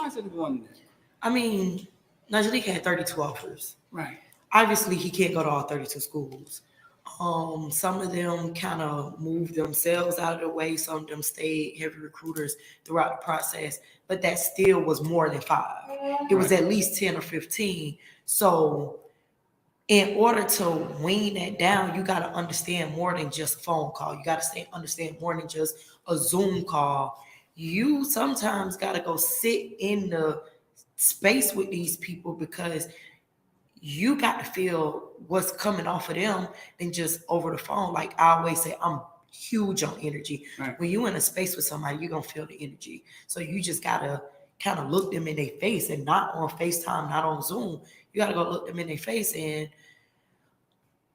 mindset to go in there? I mean, Najee had 32 offers. Right. Obviously, he can't go to all 32 schools. Some of them kind of moved themselves out of the way. Some of them stayed heavy recruiters throughout the process, but that still was more than 5. It was at least 10 or 15. So in order to wean that down, you got to understand more than just a phone call. You got to understand more than just a Zoom call. You sometimes got to go sit in the space with these people because you got to feel what's coming off of them than just over the phone. Like I always say, I'm huge on energy. Right. When you're in a space with somebody, you're going to feel the energy. So you just got to kind of look them in their face, and not on FaceTime, not on Zoom. You got to go look them in their face. And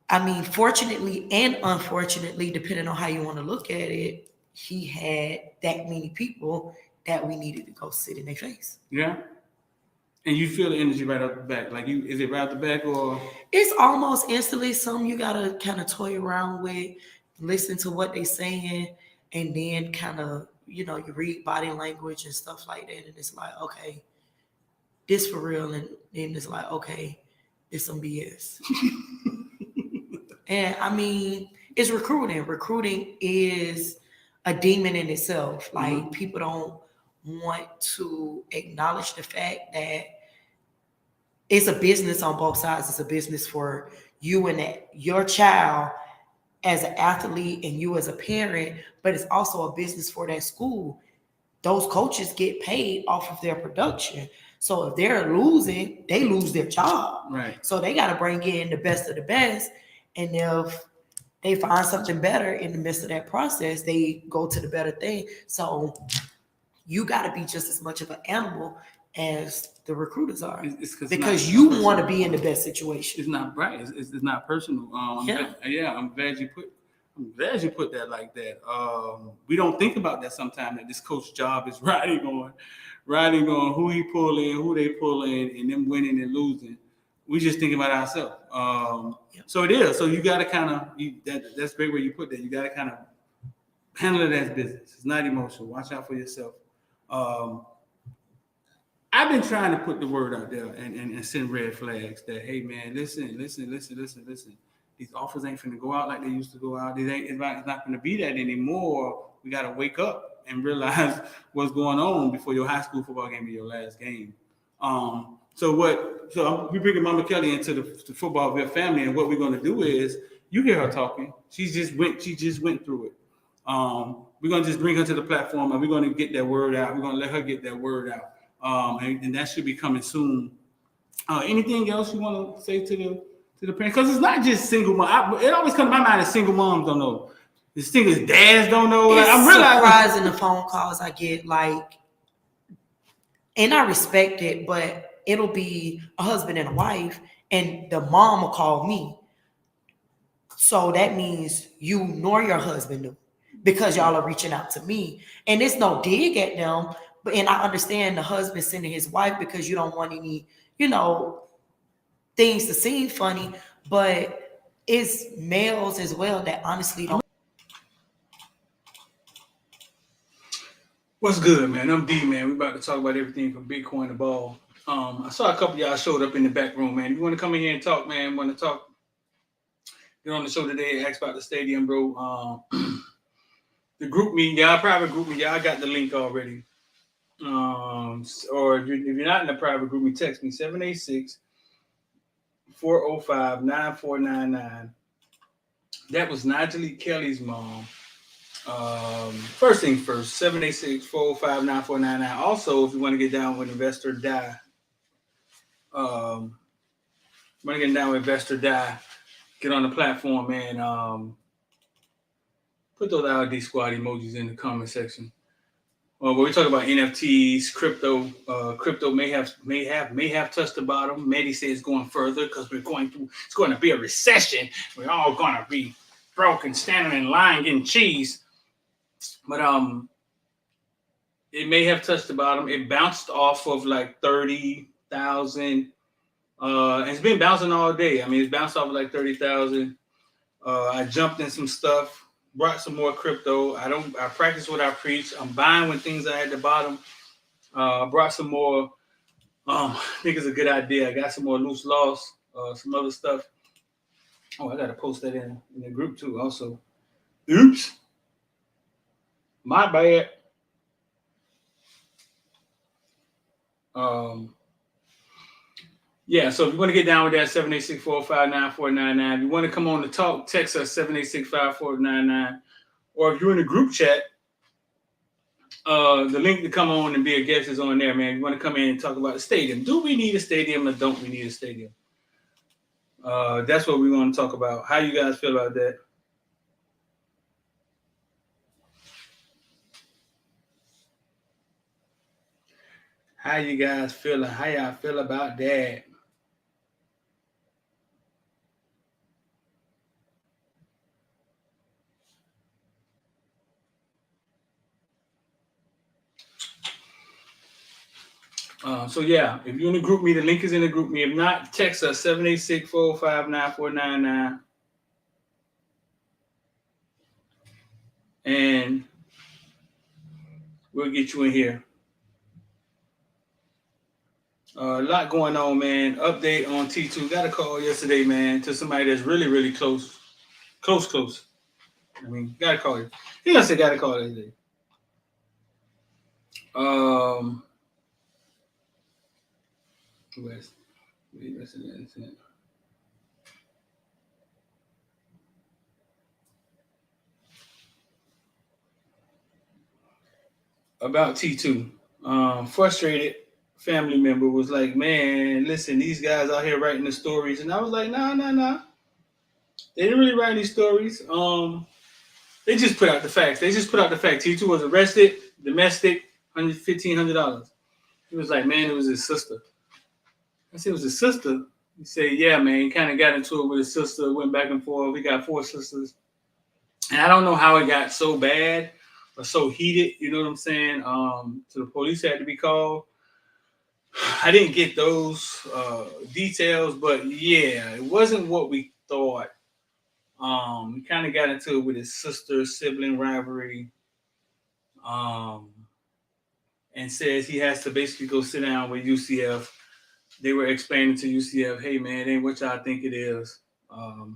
I mean, fortunately and unfortunately, depending on how you want to look at it, he had that many people that we needed to go sit in their face. Yeah. And you feel the energy right out the back. Like is it right out the back or? It's almost instantly. Some you gotta kind of toy around with, listen to what they saying, and then kind of, you read body language and stuff like that, and it's like, okay, this for real, and then it's like, okay, it's some BS. And I mean, it's recruiting. Recruiting is a demon in itself. Like people don't want to acknowledge the fact that it's a business on both sides. It's a business for you and your child as an athlete and you as a parent, but it's also a business for that school. Those coaches get paid off of their production. So if they're losing, they lose their job. Right. So they got to bring in the best of the best. And if they find something better in the midst of that process, they go to the better thing. So you got to be just as much of an animal as the recruiters are, because you want to be in the best situation. It's not right. It's not personal. I'm glad you put that like that. We don't think about that sometimes. That this coach's job is riding on who he pull in, who they pull in, and them winning and losing. We just think about ourselves. So it is. So you got to kind of that's great where you put that. You got to kind of handle it as business. It's not emotional. Watch out for yourself. I've been trying to put the word out there and send red flags that, hey man, listen. These offers ain't finna go out like they used to go out. It's not gonna be that anymore. We gotta wake up and realize what's going on before your high school football game be your last game. So we bringing Mama Kelly into the football of your family, and what we're gonna do is, you hear her talking. She just went through it. We're gonna just bring her to the platform, and we're gonna get that word out. We're gonna let her get that word out. And that should be coming soon. Anything else you want to say to the parents? Because it's not just single mom. It always comes to my mind as single moms don't know. The single dads don't know. It's I'm surprising the phone calls I get, and I respect it, but it'll be a husband and a wife, and the mom will call me. So that means you nor your husband knew, because y'all are reaching out to me, and it's no dig at them. And I understand the husband sending his wife because you don't want any, things to seem funny. But it's males as well that honestly don't. What's good, man? I'm D, man. We're about to talk about everything from Bitcoin to ball. I saw a couple of y'all showed up in the back room, man. You want to come in here and talk, man? Want to talk? Get on the show today. Ask about the stadium, bro. The group meeting, private group meeting. I got the link already. Or if you're not in the private group, me text me 786-405-9499. That was Najee Kelly's mom. First things first, 786-405-9499. Also, if you want to get down with Investor Die, get on the platform, man. Put those RD Squad emojis in the comment section. But we talk about NFTs, crypto. Crypto may have touched the bottom. Mehdi says it's going further because it's going to be a recession. We're all going to be broken, standing in line getting cheese. But it may have touched the bottom. It bounced off of like 30,000. It's been bouncing all day. I mean, it's bounced off of like 30,000. I jumped in some stuff. Brought some more crypto. I practice what I preach. I'm buying when things are at the bottom. Brought some more. I think it's a good idea. I got some more loose loss, some other stuff. Oh, I gotta post that in the group too. Also, oops, my bad. Yeah, so if you want to get down with that, 786-459-499. If you want to come on to talk, text us 786-5499. Or if you're in a group chat, the link to come on and be a guest is on there, man. You want to come in and talk about the stadium. Do we need a stadium or don't we need a stadium? That's what we want to talk about. How you guys feel about that? How you guys feel? How y'all feel about that? So yeah, if you're in the group me, the link is in the group me. If not, text us 786-459-499. And we'll get you in here. A lot going on, man. Update on T2. Got a call yesterday, man, to somebody that's really, really close. Close. I mean, got to call you. He gonna say got to call yesterday. West. About T2. Frustrated family member was like, man, listen, these guys out here writing the stories. And I was like, nah. They didn't really write any stories. They just put out the facts. T2 was arrested, domestic, $1,500. He was like, man, it was his sister. I said, it was his sister? He said, yeah, man. He kind of got into it with his sister, went back and forth. We got 4 sisters. And I don't know how it got so bad or so heated, you know what I'm saying? So the police had to be called. I didn't get those details, but yeah, it wasn't what we thought. He kind of got into it with his sister, sibling rivalry, and says he has to basically go sit down with UCF. They were explaining to UCF, hey man, it ain't what y'all think it is. Got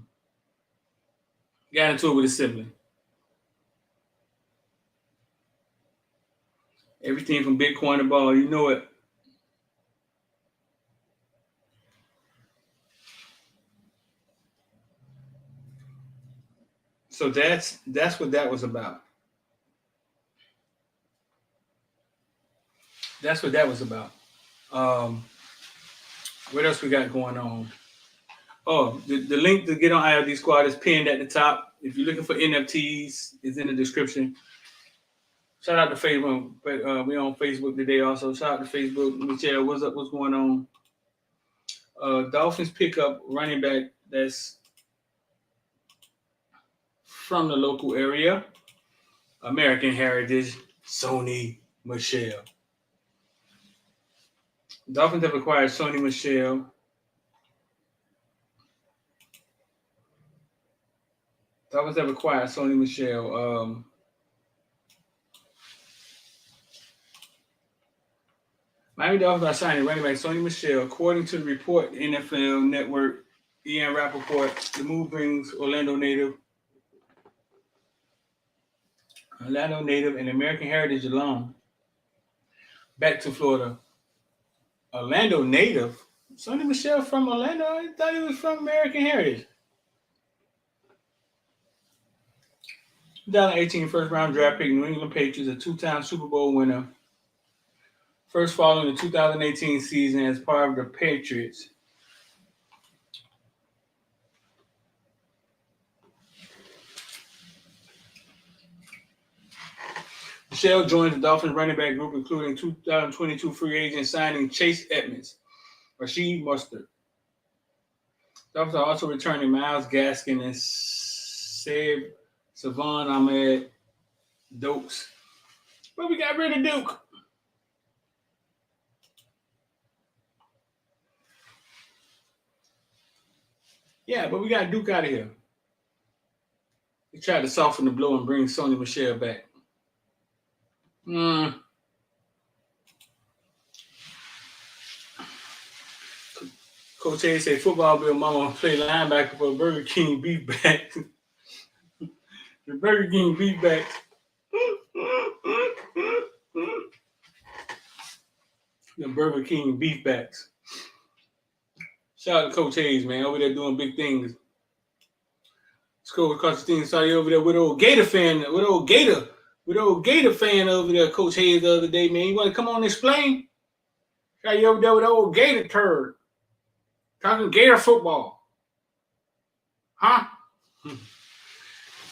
into it with his sibling. Everything from Bitcoin to ball, you know it. So that's what that was about. That's what that was about. What else we got going on? Oh, the link to get on ILD Squad is pinned at the top. If you're looking for NFTs, it's in the description. Shout out to Facebook. We're on Facebook today also. Shout out to Facebook. Michelle, what's up? What's going on? Dolphins pick up running back that's from the local area. American Heritage, Sony Michel. Dolphins have acquired Sony Michel. Miami Dolphins are signing running back Sony Michel. According to the report, NFL Network, Ian Rappaport, the move brings Orlando native and American Heritage alone back to Florida. Orlando native? Sony Michel from Orlando? I thought he was from American Heritage. 2018 first round draft pick, New England Patriots, a 2-time Super Bowl winner. First following the 2018 season as part of the Patriots. Michel joins the Dolphins running back group, including 2022 free agent signing Chase Edmonds, Rasheed Mostert. Dolphins are also returning Myles Gaskin and Savon Ahmed Dokes. But we got rid of Duke. Yeah, but we got Duke out of here. They tried to soften the blow and bring Sony Michel back. Coach Hayes say football bill mama play linebacker for Burger King beef back. The Burger King beef back. The Burger King beef backs. Shout out to Coach Hayes, man, over there doing big things. Let's go across the team. Sorry, over there with old Gator fan, with old Gator fan over there, Coach Hayes the other day, man. You want to come on and explain? Got you over there with old Gator turd. Talking Gator football. Huh?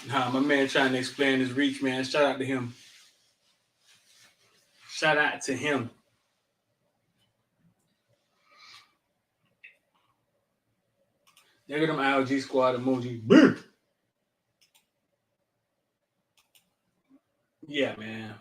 Nah, my man trying to explain his reach, man. Shout out to him. Shout out to him. Look at them ILG squad emoji. Yeah, man.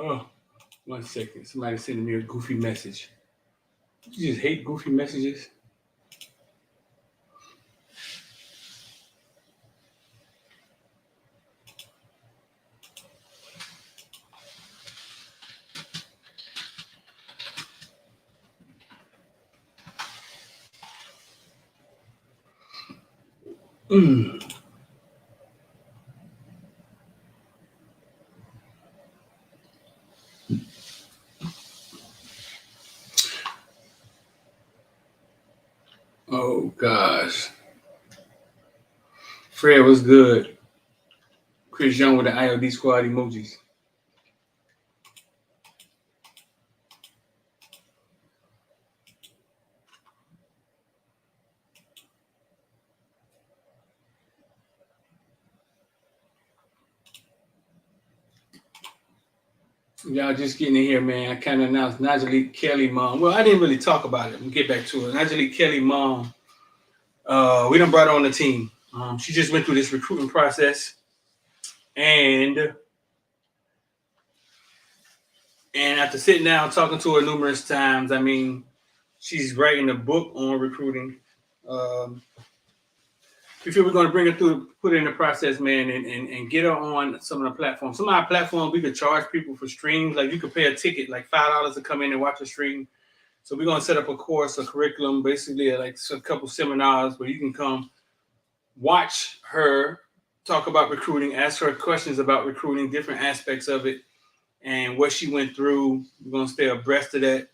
Oh, 1 second. Somebody sending me a goofy message. You just hate goofy messages? Oh, gosh. Fred was good. Chris Young with the ILD squad emojis. Y'all just getting in here, man. I kind of announced Najee Kelly mom. Well, I didn't really talk about it. We'll get back to it. Najee Kelly mom. We done brought her on the team. She just went through this recruiting process, and after sitting down talking to her numerous times, I mean, she's writing a book on recruiting. We feel we're going to bring her through, put her in the process, man, and get her on some of the platforms. Some of our platforms, we could charge people for streams. Like you could pay a ticket, like $5 to come in and watch a stream. So we're going to set up a course, a curriculum, basically like a couple seminars where you can come watch her talk about recruiting, ask her questions about recruiting, different aspects of it, and what she went through. We're going to stay abreast of that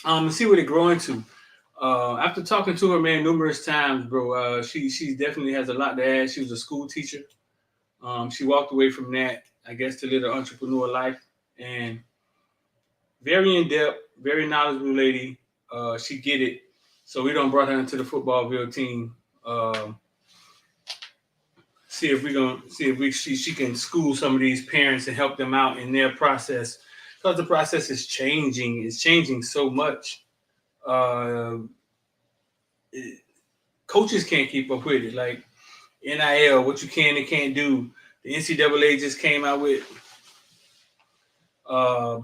and see what it grow into. After talking to her, man, numerous times, bro, she definitely has a lot to add. She was a school teacher. She walked away from that, I guess, to live an entrepreneur life. And very in-depth, very knowledgeable lady. She get it. So we done brought her into the Footballville team. See if she can school some of these parents and help them out in their process. Because the process is changing. It's changing so much. Coaches can't keep up with it. Like NIL, what you can and can't do. The NCAA just came out with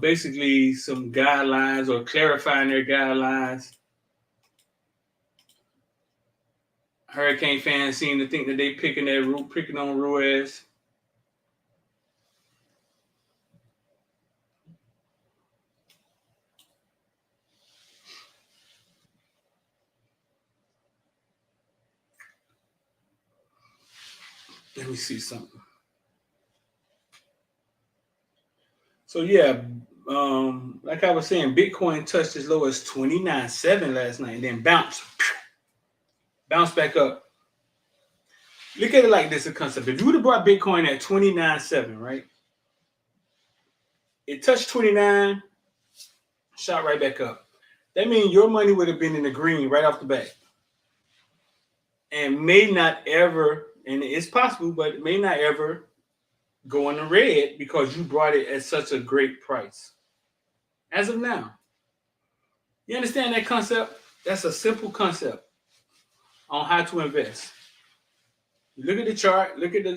basically some guidelines or clarifying their guidelines. Hurricane fans seem to think that they picking on Ruiz. Let me see something. So yeah, like I was saying, Bitcoin touched as low as 29.7 last night and then bounced back up. Look at it like this, a concept. If you would have brought Bitcoin at 29.7, right? It touched 29, shot right back up. That means your money would have been in the green right off the bat. And may not ever, and it's possible, but it may not ever go in the red because you brought it at such a great price. As of now. You understand that concept? That's a simple concept on how to invest. You look at the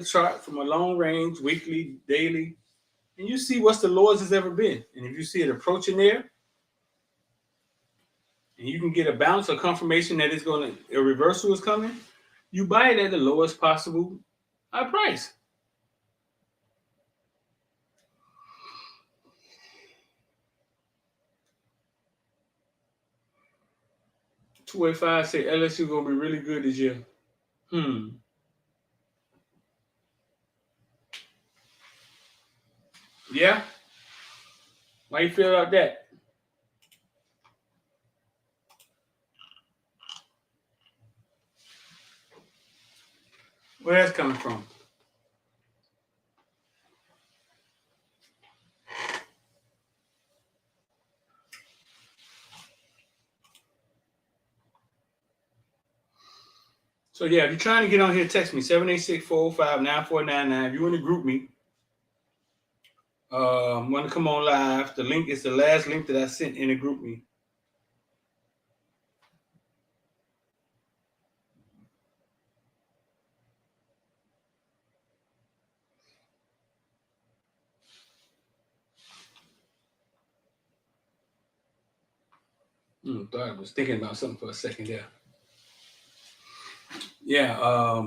chart from a long range, weekly, daily, and you see what's the lowest it's ever been. And if you see it approaching there, and you can get a bounce or confirmation that a reversal is coming, you buy it at the lowest possible price. $285 say LSU gonna be really good this year. Yeah. Why you feel about that? Where that's coming from? So yeah, if you're trying to get on here, text me 786-405-9499. If you want to group me, want to come on live, the link is the last link that I sent in the group me. Thought I was thinking about something for a second there. Yeah.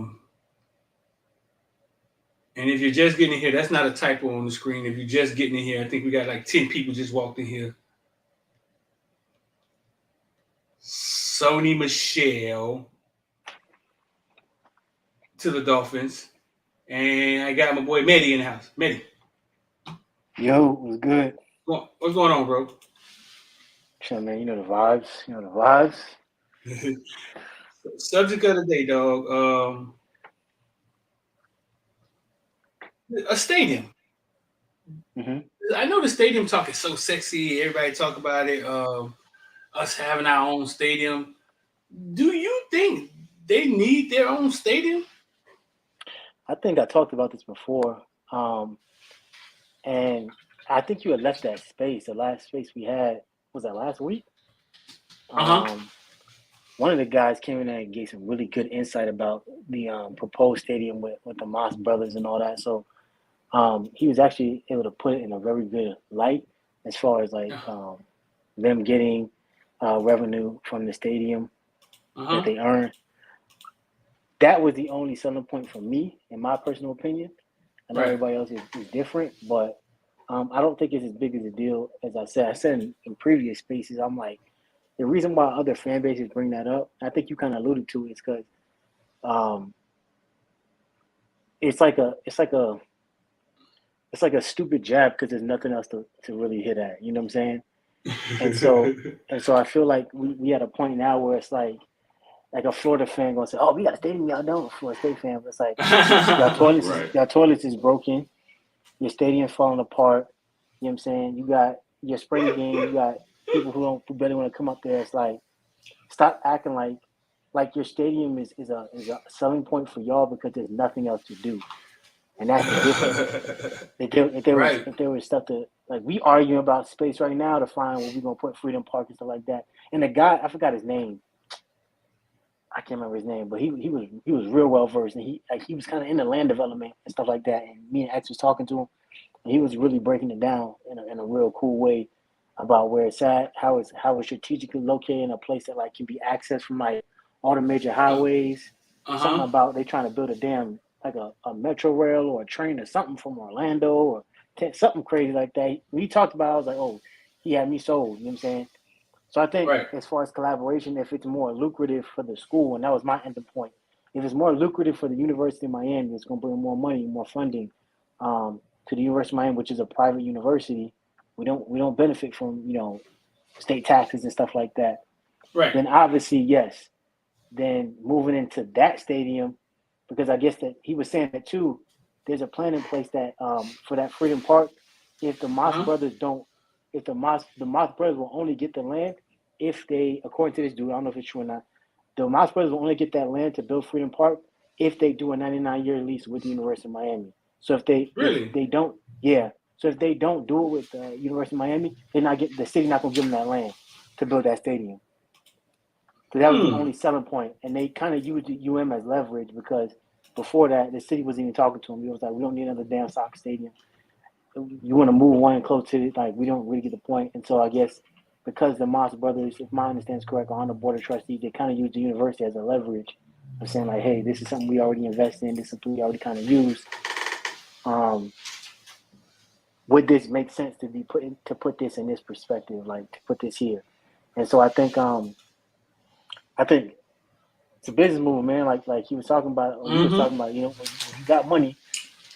And if you're just getting in here, that's not a typo on the screen. If you're just getting in here, I think we got like 10 people just walked in here. Sony Michel to the Dolphins. And I got my boy Mehdi in the house. Mehdi. Yo, what's good? What's going on, bro? Sure, man. You know the vibes. Subject of the day, dog. A stadium. Mm-hmm. I know the stadium talk is so sexy. Everybody talk about it. Us having our own stadium. Do you think they need their own stadium? I think I talked about this before. And I think you had left that space. The last space we had, was that last week? One of the guys came in there and gave some really good insight about the proposed stadium with the Moss brothers and all that. So he was actually able to put it in a very good light as far as like them getting revenue from the stadium that they earn. That was the only selling point for me, in my personal opinion. I know everybody else is different, but I don't think it's as big as a deal as I said. I said in previous spaces, I'm like, the reason why other fan bases bring that up, I think you kind of alluded to it, is because it's like a stupid jab because there's nothing else to really hit at. You know what I'm saying? And so I feel like we at a point now where it's like a Florida fan gonna say, "Oh, we got a stadium, y'all don't." Florida State fan, but it's like your toilets is broken, your stadium's falling apart. You know what I'm saying? You got your spring game, you got people who barely want to come up there. It's like, stop acting like your stadium is a selling point for y'all because there's nothing else to do, and that's the difference. If there was stuff to, like, we arguing about space right now to find where we're gonna put Freedom Park and stuff like that. And the guy, I forgot his name. I can't remember his name, but he was real well versed, and he was kind of into land development and stuff like that. And me and X was talking to him, and he was really breaking it down in a real cool way about where it's at, how it's strategically located in a place that like can be accessed from like all the major highways. Something about they trying to build a damn like a metro rail or a train or something from Orlando or something crazy like that. When he talked about it, I was like, oh, he had me sold. You know what I'm saying? So I think as far as collaboration, if it's more lucrative for the school, and that was my ending point, if it's more lucrative for the University of Miami, it's going to bring more money, more funding to the University of Miami, which is a private university. We don't benefit from, state taxes and stuff like that. Right. Then obviously, yes. Then moving into that stadium, because I guess that he was saying that too, there's a plan in place that for that Freedom Park, if the Moss brothers don't, if the Moss brothers will only get the land if they, according to this dude, I don't know if it's true or not, the Moss brothers will only get that land to build Freedom Park if they do a 99-year lease with the University of Miami. So if they don't, so if they don't do it with the University of Miami, the city not gonna give them that land to build that stadium. So that was the only selling point, and they kind of used the UM as leverage because before that, the city wasn't even talking to him. He was like, we don't need another damn soccer stadium. You want to move one close to it, like we don't really get the point. And so I guess because the Moss brothers, if my understanding is correct, are on the board of trustees, they kind of use the university as a leverage of saying like, hey, this is something we already invest in, this is something we already kind of use. Would this make sense to be put this in this perspective, like to put this here? And so I think it's a business move, man. Like he was talking about, or you was talking about, you know, when you got money,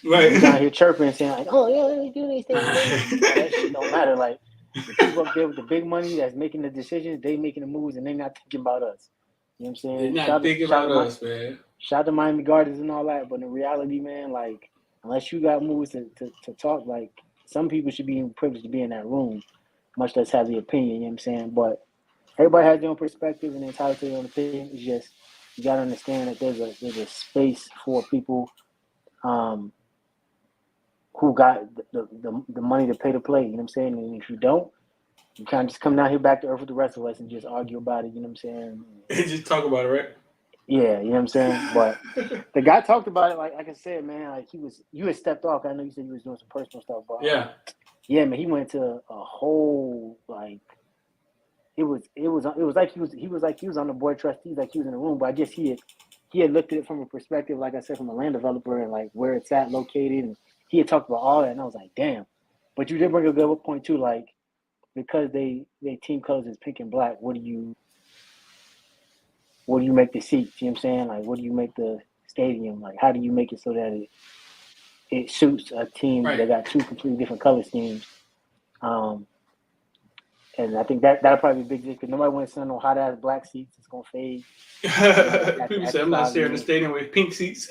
Right. you down here chirping and saying like, oh yeah, they do these things. That shit don't matter. Like the people up there with the big money that's making the decisions, they making the moves, and they not thinking about us. You know what I'm saying? They're not thinking about us, man. Shout to Miami Gardens and all that, but in reality, man, like unless you got moves to talk, like some people should be privileged to be in that room, much less have the opinion. You know what I'm saying? But everybody has their own perspective and entitled to their own opinion. It's just you gotta understand that there's a space for people who got the money to pay to play. You know what I'm saying? And if you don't, you kind of just come down here back to earth with the rest of us and just argue about it. You know what I'm saying? And just talk about it, right? Yeah, you know what I'm saying? But the guy talked about it like I said, man, like you had stepped off. I know you said you was doing some personal stuff, but yeah, man, he went to a whole like it was like he was on the board of trustees, like he was in the room, but I guess he had looked at it from a perspective, like I said, from a land developer and like where it's at located, and he had talked about all that, and I was like, damn. But you did bring a good point too, like because they team colors is pink and black, what do you make the seats? You know what I'm saying? Like what do you make the stadium? Like how do you make it so that it suits a team that got two completely different color schemes? And I think that'll probably be a big deal because nobody wants to know hot ass black seats. It's gonna fade. People say I'm not sharing the stadium with pink seats.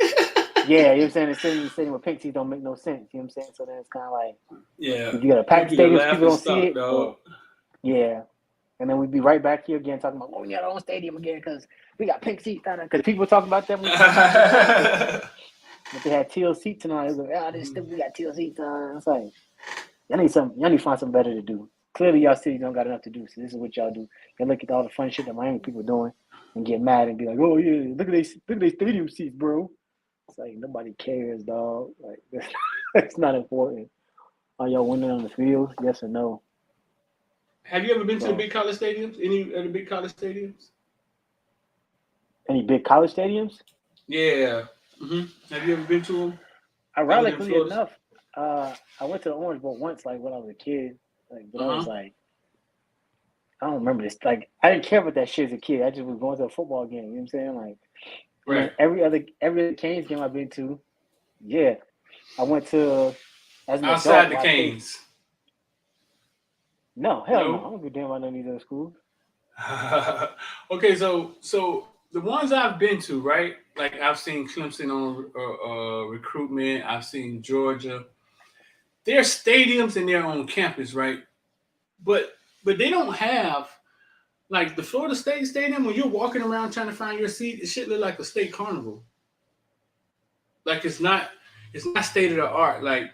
Yeah, you know what I'm saying? The stadium with pink seats don't make no sense. You know what I'm saying? So then it's kind of like, if you got a packed stadium, people don't see it. Dog. Yeah, and then we'd be right back here again talking about, we got our own stadium again because we got pink seats down there. Because people talk about that. But they had teal seats and all. It was like, we got teal seats. It's like, y'all need to find something better to do. Clearly, y'all cities don't got enough to do, so this is what y'all do. You look at all the fun shit that Miami people are doing and get mad and be like, oh yeah, look at these stadium seats, bro. It's like nobody cares, dog. Like that's not important. Are y'all winning on the field? Yes or no? Have you ever been to the big college stadiums? Any of the big college stadiums? Any big college stadiums? Yeah. Have you ever been to them? Ironically enough, I went to the Orange Bowl once, like when I was a kid. Like, but I was like, I don't remember this. Like, I didn't care about that shit as a kid. I just was going to a football game. You know what I'm saying? Like, right. Every other Canes game I've been to, yeah, I went to as an outside adult, the Canes. No, hell no. I don't give a damn about none of these other schools. Okay, so the ones I've been to, right? Like I've seen Clemson on recruitment. I've seen Georgia. Their stadiums and their own campus, right? But they don't have like the Florida State Stadium. When you're walking around trying to find your seat, it should look like a state carnival. Like it's not state of the art. Like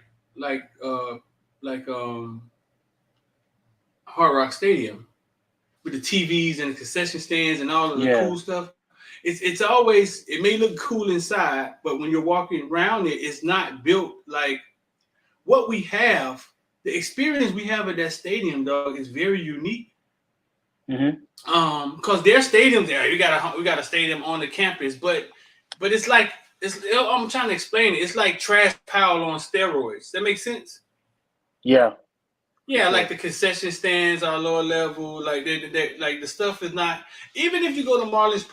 Hard Rock Stadium with the TVs and the concession stands and all of the cool stuff. It's always, it may look cool inside, but when you're walking around it, it's not built like what we have. The experience we have at that stadium, dog, is very unique. Because their stadiums there, we got a stadium on the campus, but it's like I'm trying to explain it. It's like Trash Powell on steroids. That makes sense? Yeah. Yeah, like the concession stands are lower level. Like they like the stuff is not. Even if you go to Marlins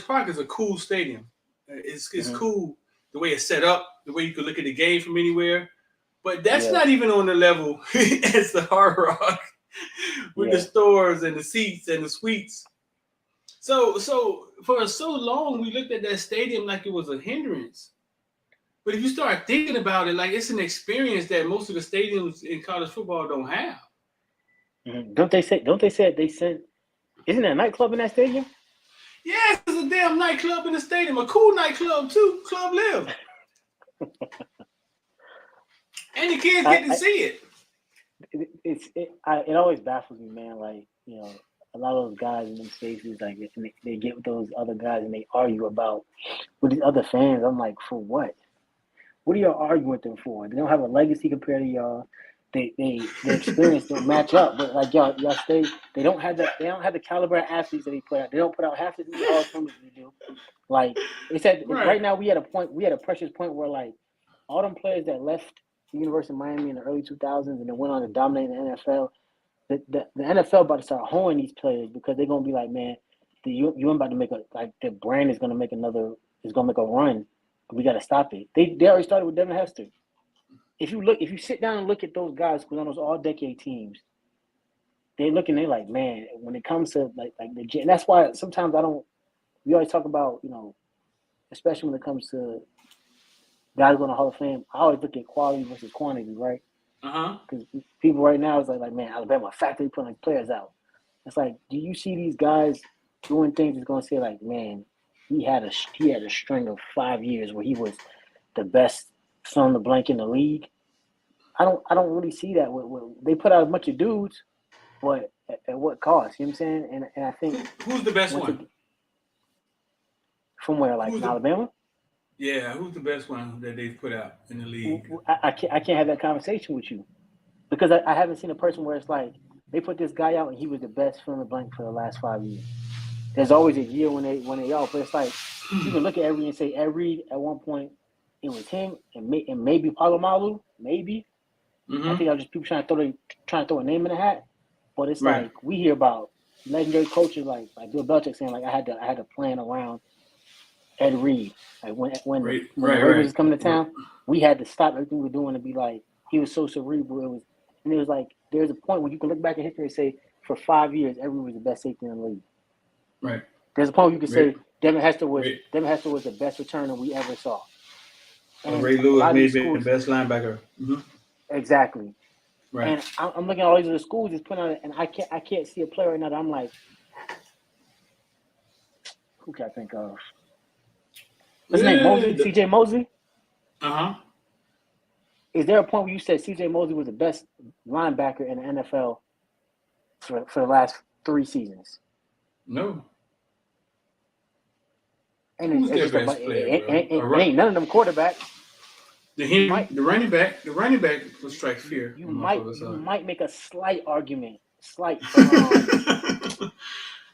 Park is a cool stadium. It's cool the way it's set up, the way you can look at the game from anywhere. But that's not even on the level as the Hard Rock with the stores and the seats and the suites. So for so long we looked at that stadium like it was a hindrance. But if you start thinking about it, like it's an experience that most of the stadiums in college football don't have. Don't they say they sent? Isn't there a nightclub in that stadium? Yes, there's a damn nightclub in the stadium, a cool nightclub too, Club Live. And the kids get to see it. It always baffles me, man. Like, you know, a lot of those guys in them spaces, like they get with those other guys and they argue about with these other fans. I'm like, for what? What are y'all arguing with them for? They don't have a legacy compared to y'all. Their experience don't match up. But like y'all stay. They don't have the caliber of athletes that they put out. They don't put out half as many Hall of Famers as they do. Like they said, right now we at a precious point where like all them players that left the University of Miami in the early 2000s and then went on to dominate the NFL. The NFL about to start honing these players because they're gonna be like, man, you about to make the brand is gonna make a run. We gotta stop it. They already started with Devin Hester. If you sit down and look at those guys who's on those all decade teams, they're like, man, when it comes to like and that's why sometimes we always talk about, especially when it comes to guys going to Hall of Fame, I always look at quality versus quantity, right? Because people right now is like, man, Alabama factory putting players out. It's like, do you see these guys doing things that's gonna say like, man, he had a string of 5 years where he was the best fill in the blank in the league. I don't really see that. They put out a bunch of dudes, but at what cost? You know what I'm saying? And I think who's the best one? From where, like in Alabama? Yeah, who's the best one that they've put out in the league? I can't have that conversation with you because I haven't seen a person where it's like they put this guy out and he was the best fill in the blank for the last 5 years. There's always a year when they all, but it's like you can look at Ed Reed and say Ed Reed at one point it was him and maybe Palomalu, maybe. I think I was just people trying to throw a name in the hat, but it's like we hear about legendary coaches like Bill Belichick saying like I had to plan around Ed Reed. Like when the Ravens was coming to town, we had to stop everything we were doing and be like, he was so cerebral. It was like there's a point where you can look back in history and say for 5 years, Ed Reed was the best safety in the league. Right. There's a point where you can say Devin Hester was the best returner we ever saw. And Ray Lewis may be the best linebacker. Exactly. Right. And I'm looking at all these other schools just putting on it, and I can't see a player right now that I'm like, who can I think of? What's his name? Mosley? C.J. Mosley? Is there a point where you said C.J. Mosley was the best linebacker in the NFL for the last 3 seasons? No. And it ain't none of them quarterbacks. The running back will strike fear. You might make a slight argument.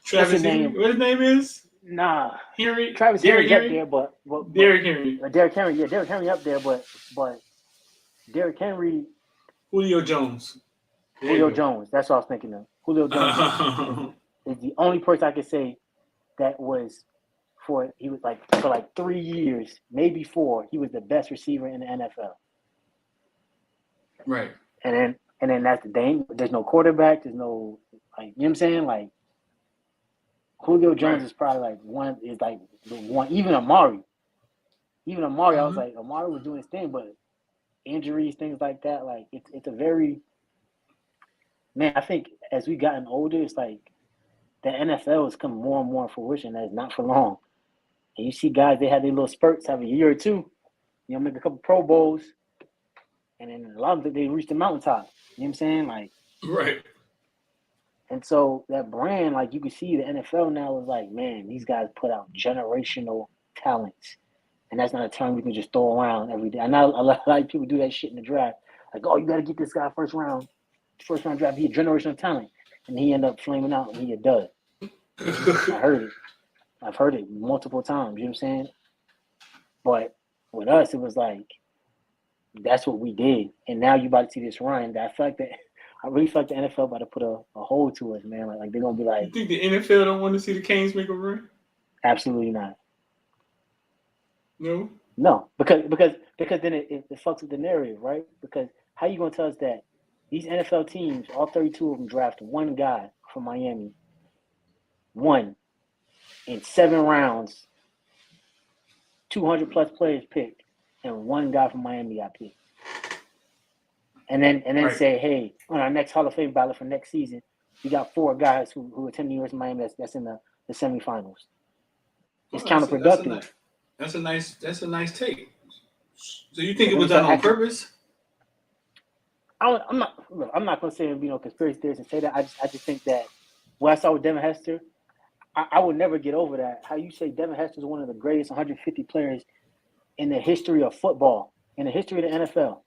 Travis Henry. What his name is? Nah. Henry. Travis Henry's up there, but Derrick Henry. Derrick Henry, yeah, Derrick Henry up there, but Derrick Henry. Julio Jones. Jones. That's what I was thinking of. Julio Jones is the only person I could say that was for 3 years, maybe 4. He was the best receiver in the NFL. Right. And then that's the thing. There's no quarterback. There's no you know what I'm saying? Like Julio Jones is probably the one. Even Amari. I was like Amari was doing his thing, but injuries, things like that. Like it's a very man. I think as we gotten older, it's like the NFL has come more and more in fruition. That's not for long. And you see guys, they had their little spurts, have a year or two, make a couple Pro Bowls, and then a lot of them, they reach the mountaintop. You know what I'm saying? Like, right. And so that brand, like you can see the NFL now is like, man, these guys put out generational talents. And that's not a term we can just throw around every day. I know a lot of people do that shit in the draft. Like, oh, you got to get this guy first round draft. He a generational talent. And he end up flaming out and he a dud. I heard it. I've heard it multiple times, you know what I'm saying? But with us, it was like, that's what we did. And now you about to see this run. I really feel like the NFL about to put a hold to us, man. Like they're going to be like. You think the NFL don't want to see the Canes make a run? Absolutely not. No? No, because then it fucks with the narrative, right? Because how you going to tell us that these NFL teams, all 32 of them draft one guy from Miami, one in 7 rounds, 200 plus players picked, and one guy from Miami got picked. And then right. Say, hey, on our next Hall of Fame ballot for next season, we got 4 guys who attend the University of Miami that's in the semifinals. It's counterproductive. That's a nice take. So you think it was done on purpose? I'm not going to say conspiracy theories and say that. I just think that what I saw with Devin Hester, I would never get over that. How you say Devin Hester is one of the greatest 150 players in the history of football, in the history of the NFL,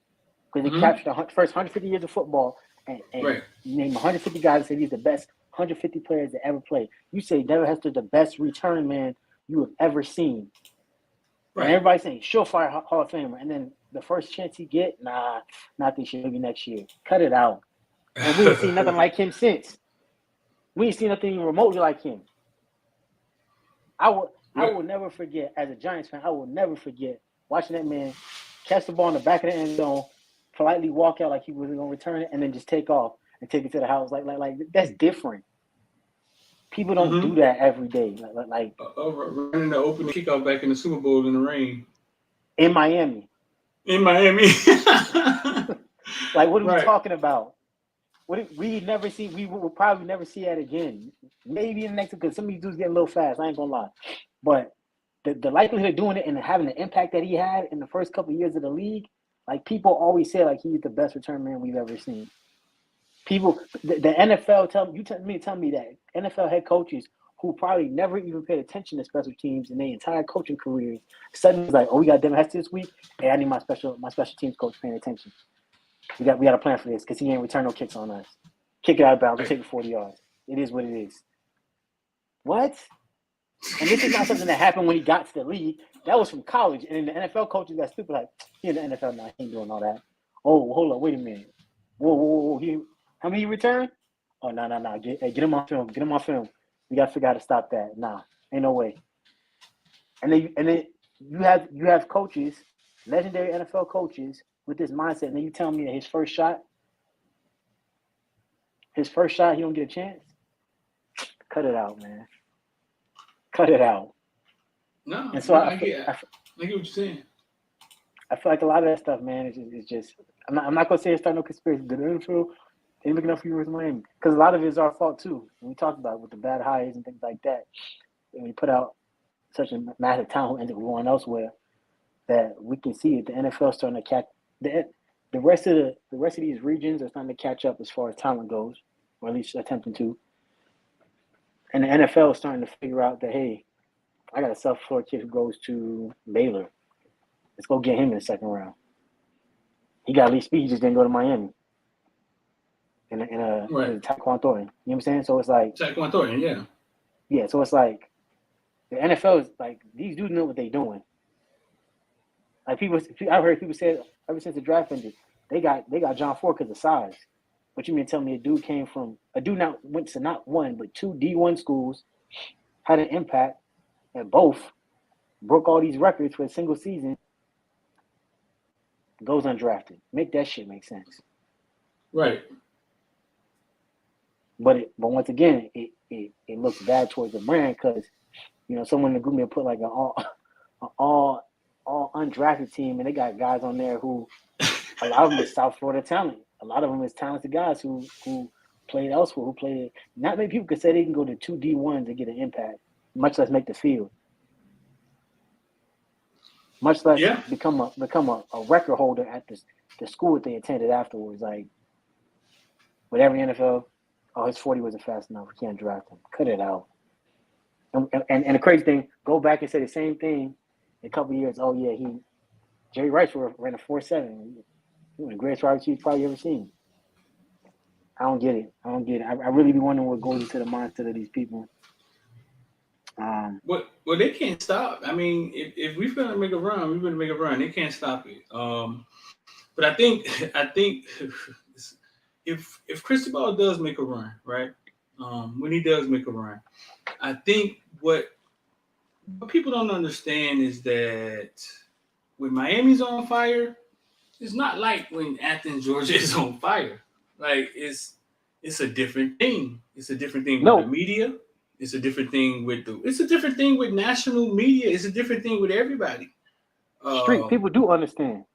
because he captured the first 150 years of football, and Right. you name 150 guys and said he's the best 150 players that ever played. You say Devin Hester the best return man you have ever seen. Right. And everybody's saying surefire Hall of Famer, and then the first chance he get, nah, not this year, maybe next year. Cut it out. And we ain't seen nothing like him since. We ain't seen nothing even remotely like him. I will never forget, as a Giants fan, I will never forget watching that man catch the ball in the back of the end zone, politely walk out like he wasn't gonna return it, and then just take off and take it to the house. Like that's different. People don't do that every day. Like running the opening kickoff back in the Super Bowl in the rain in Miami. In Miami. Like, what are we talking about? We never see. We will probably never see that again. Maybe in the next, because some of these dudes get a little fast. I ain't gonna lie, but the likelihood of doing it and having the impact that he had in the first couple of years of the league, like people always say, like he's the best return man we've ever seen. People, the NFL tell me that NFL head coaches who probably never even paid attention to special teams in their entire coaching careers suddenly like, oh, we got Devin Hester this week. Hey, I need my special teams coach paying attention. We got a plan for this because he ain't return no kicks on us. Kick it out of bounds. We'll take it 40 yards. It is what it is. What? And this is not something that happened when he got to the league. That was from college. And then the NFL coaches got stupid like, he in the NFL now. He ain't doing all that. Oh, hold up. Wait a minute. Whoa. How many returned? Oh, no. Get him on film. Get him on film. We got to figure out how to stop that. Nah, ain't no way. And then you have coaches, legendary NFL coaches, with this mindset, and then you tell me that his first shot, he don't get a chance? Cut it out, man. Cut it out. No, and so I get what you're saying. I feel like a lot of that stuff, man, is just I'm not gonna say it's no conspiracy. The NFL ain't looking up for you with Miami. Because a lot of it is our fault too. And we talked about it with the bad hires and things like that. And we put out such a massive talent who ended up going elsewhere that we can see it. The NFL starting to catch the rest of these regions are starting to catch up as far as talent goes, or at least attempting to. And the NFL is starting to figure out that, hey, I got a South Florida kid who goes to Baylor. Let's go get him in the second round. He got at least speed. He just didn't go to Miami. In Tyquan Thornton. You know what I'm saying? So it's like Tyquan Thornton, yeah. Yeah, so it's like the NFL is like these dudes know what they're doing. Like I've heard people say ever since the draft ended, they got John Ford because of size. But you mean tell me a dude not went to not one but two D1 schools, had an impact, and both broke all these records for a single season, goes undrafted. Make that shit make sense. Right. But once again, it looks bad towards the brand because, someone in the group may put like an all undrafted team, and they got guys on there who a lot of them is South Florida talent. A lot of them is talented guys who played elsewhere, who played. Not many people could say they can go to two D1s and get an impact, much less make the field. Much less become a record holder at the school that they attended afterwards. Like with every NFL, oh, his 40 wasn't fast enough. We can't draft him. Cut it out. And the crazy thing, go back and say the same thing in a couple of years. Oh yeah, Jerry Rice ran a 4.7. One of the greatest wide receivers probably ever seen. I don't get it. I really be wondering what goes into the mindset of these people. Well, they can't stop. I mean, if we're gonna make a run, we're gonna make a run. They can't stop it. But I think if Cristobal does make a run, right? When he does make a run, I think what people don't understand is that when Miami's on fire, it's not like when Athens, Georgia is on fire. Like it's a different thing. It's a different thing with the media. It's a different thing with national media. It's a different thing with everybody. Street people do understand.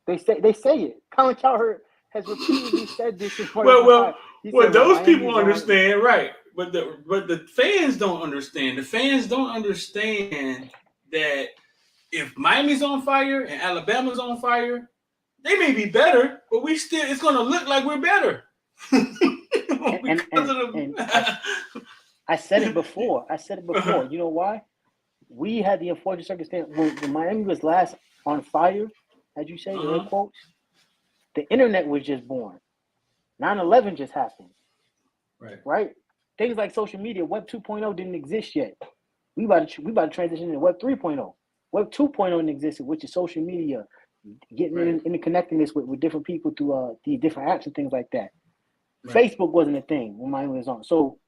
They say it. Colin Cowherd has repeatedly said this. Well, those people understand, right? But the fans don't understand. The fans don't understand that if Miami's on fire and Alabama's on fire, they may be better, but it's going to look like we're better. You know because of and the. I said it before. You know why? We had the unfortunate circumstance when Miami was last on fire, as you say, air quotes. The internet was just born. 9/11 just happened. Right? Things like social media, Web 2.0 didn't exist yet. We about to transition into Web 3.0. Web 2.0 didn't exist, which is social media, getting interconnecting this with different people through these different apps and things like that. Right. Facebook wasn't a thing when mine was on. So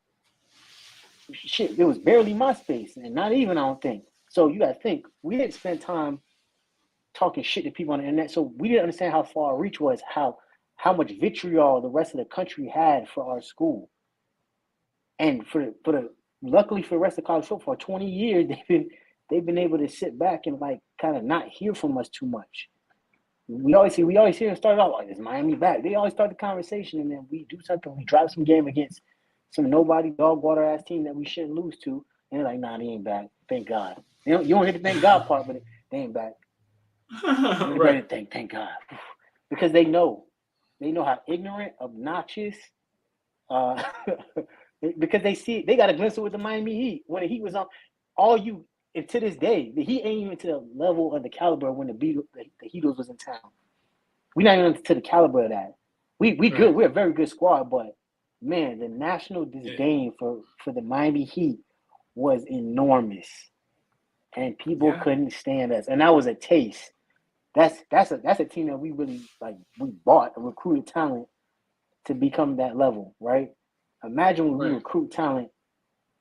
shit, it was barely MySpace, and not even, I don't think. So you gotta think, we didn't spend time talking shit to people on the internet, so we didn't understand how far our reach was, how much vitriol the rest of the country had for our school. And luckily for the rest of college football, for 20 years they've been able to sit back and like kind of not hear from us too much. We always hear them start off like, "Is Miami back?" They always start the conversation, and then we do something. We drive some game against some nobody dog water ass team that we shouldn't lose to, and they're like, "Nah, they ain't back. Thank God." You don't hear the thank God part, but they ain't back. Right? Thank God, because they know how ignorant, obnoxious. Because they got a glimpse of with the Miami Heat when the Heat was on. And to this day, the Heat ain't even to the level of the caliber when the Heatles was in town. We're not even to the caliber of that. We good. We're a very good squad, but man, the national disdain for the Miami Heat was enormous, and people couldn't stand us. And that was a taste. That's a team that we really like. We bought and recruited talent to become that level, right? Imagine when we recruit talent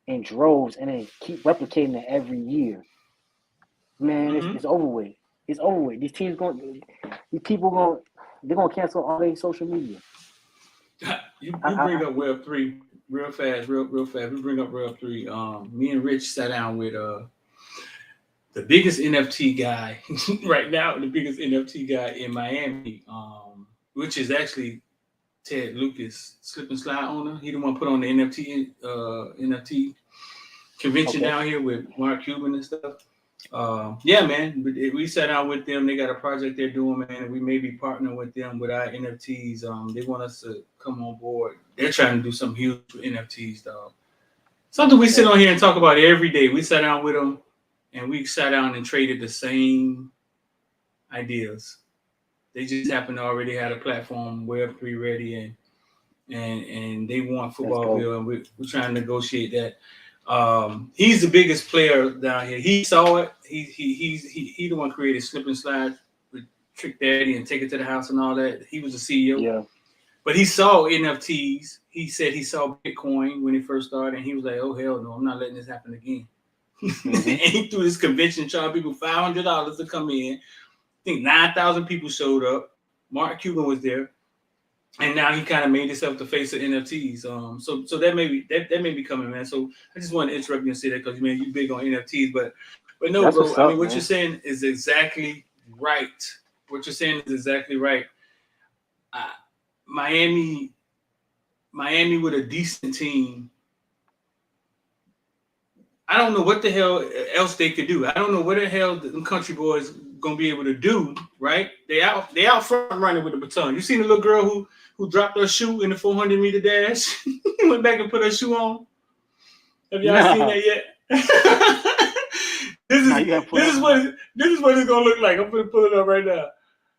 in droves and then keep replicating it every year. Man, it's over with. It's over with. These people they're gonna cancel all their social media. You bring up Web 3 real fast. We bring up Web 3. Me and Rich sat down with the biggest NFT guy right now, the biggest NFT guy in Miami, which is actually Ted Lucas, Slip and Slide owner. He the one put on the NFT convention down here with Mark Cuban and stuff. Yeah, man. We sat down with them. They got a project they're doing, man, and we may be partnering with them with our NFTs. They want us to come on board. They're trying to do something huge with NFTs, dog. Something we sit on here and talk about every day. We sat down with them, and we sat down and traded the same ideas. They just happen to already have a platform, Web3 ready, and they want football bill, and we're trying to negotiate that. He's the biggest player down here. He saw it. He the one created Slip and Slide with Trick Daddy and Take It to the House and all that. He was the CEO. Yeah. But he saw NFTs. He said he saw Bitcoin when he first started, and he was like, "Oh hell no, I'm not letting this happen again." And he threw this convention, charged people $500 to come in. I think 9,000 people showed up. Mark Cuban was there. And now he kind of made himself the face of NFTs. So that may be coming, man. So I just want to interrupt you and say that because man, you big on NFTs, but no, that's bro. I mean, what you're saying is exactly right. What you're saying is exactly right. Miami with a decent team. I don't know what the hell else they could do. I don't know what the hell the country boys gonna be able to do. Right? They out front running with the baton. You seen the little girl who dropped her shoe in the 400-meter dash? Went back and put her shoe on. Have y'all seen that yet? This is what it's gonna look like. I'm gonna pull it up right now.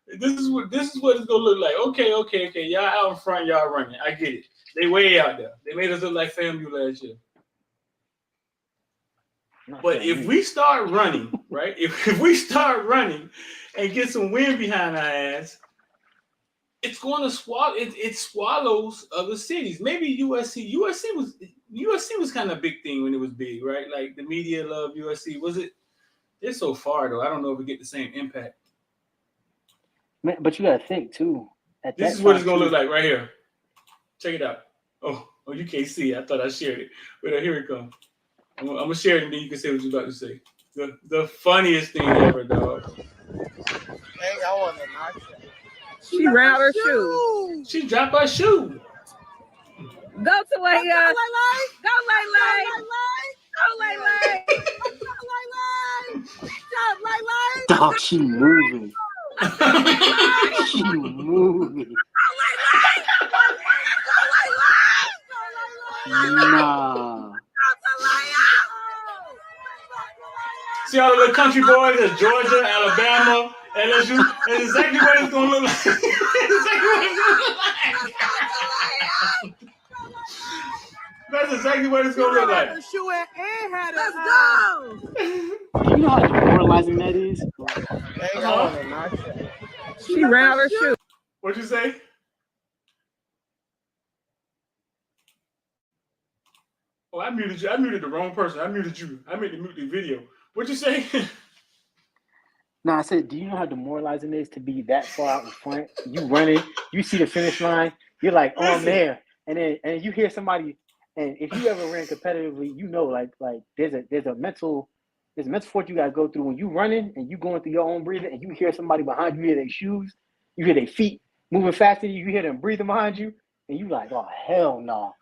This is what it's gonna look like. Okay. Y'all out in front, y'all running. I get it. They way out there. They made us look like FAMU last year. But if we start running, right? If we start running and get some wind behind our ass, it's going to swallow. It swallows other cities. Maybe USC. USC was kind of a big thing when it was big, right? Like the media loved USC. Was it? They're so far though. I don't know if we get the same impact. Man, but you got to think too. This is what it's going to look like right here. Check it out. Oh, you can't see it. I thought I shared it. Wait, here it comes. I'm gonna share it and then you can say what you're about to say. The funniest thing ever, dog. Hey, I want to knock you. She ran her shoe. She dropped her shoe. Go to where you are. Go Lay. Dog, she moving. She moving. Nah. See all the little country boys in Georgia, Alabama, LSU. That's exactly what it's gonna look like. That's exactly what it's gonna look like. That's exactly what it's gonna look like. Let's go. Do you know how demoralizing that is? Dang, I want a nacho. She ran out her shoe. What'd you say? Oh, I muted you. I muted the wrong person. I muted you. I meant to mute the video. What'd you say? No, I said, do you know how demoralizing it is to be that far out in front? You running, you see the finish line, you're like, oh, I'm there. And then you hear somebody, and if you ever ran competitively, you know, like there's a mental force you gotta go through when you running and you going through your own breathing and you hear somebody behind you, hear their shoes, you hear their feet moving faster, you hear them breathing behind you, and you like, oh hell no.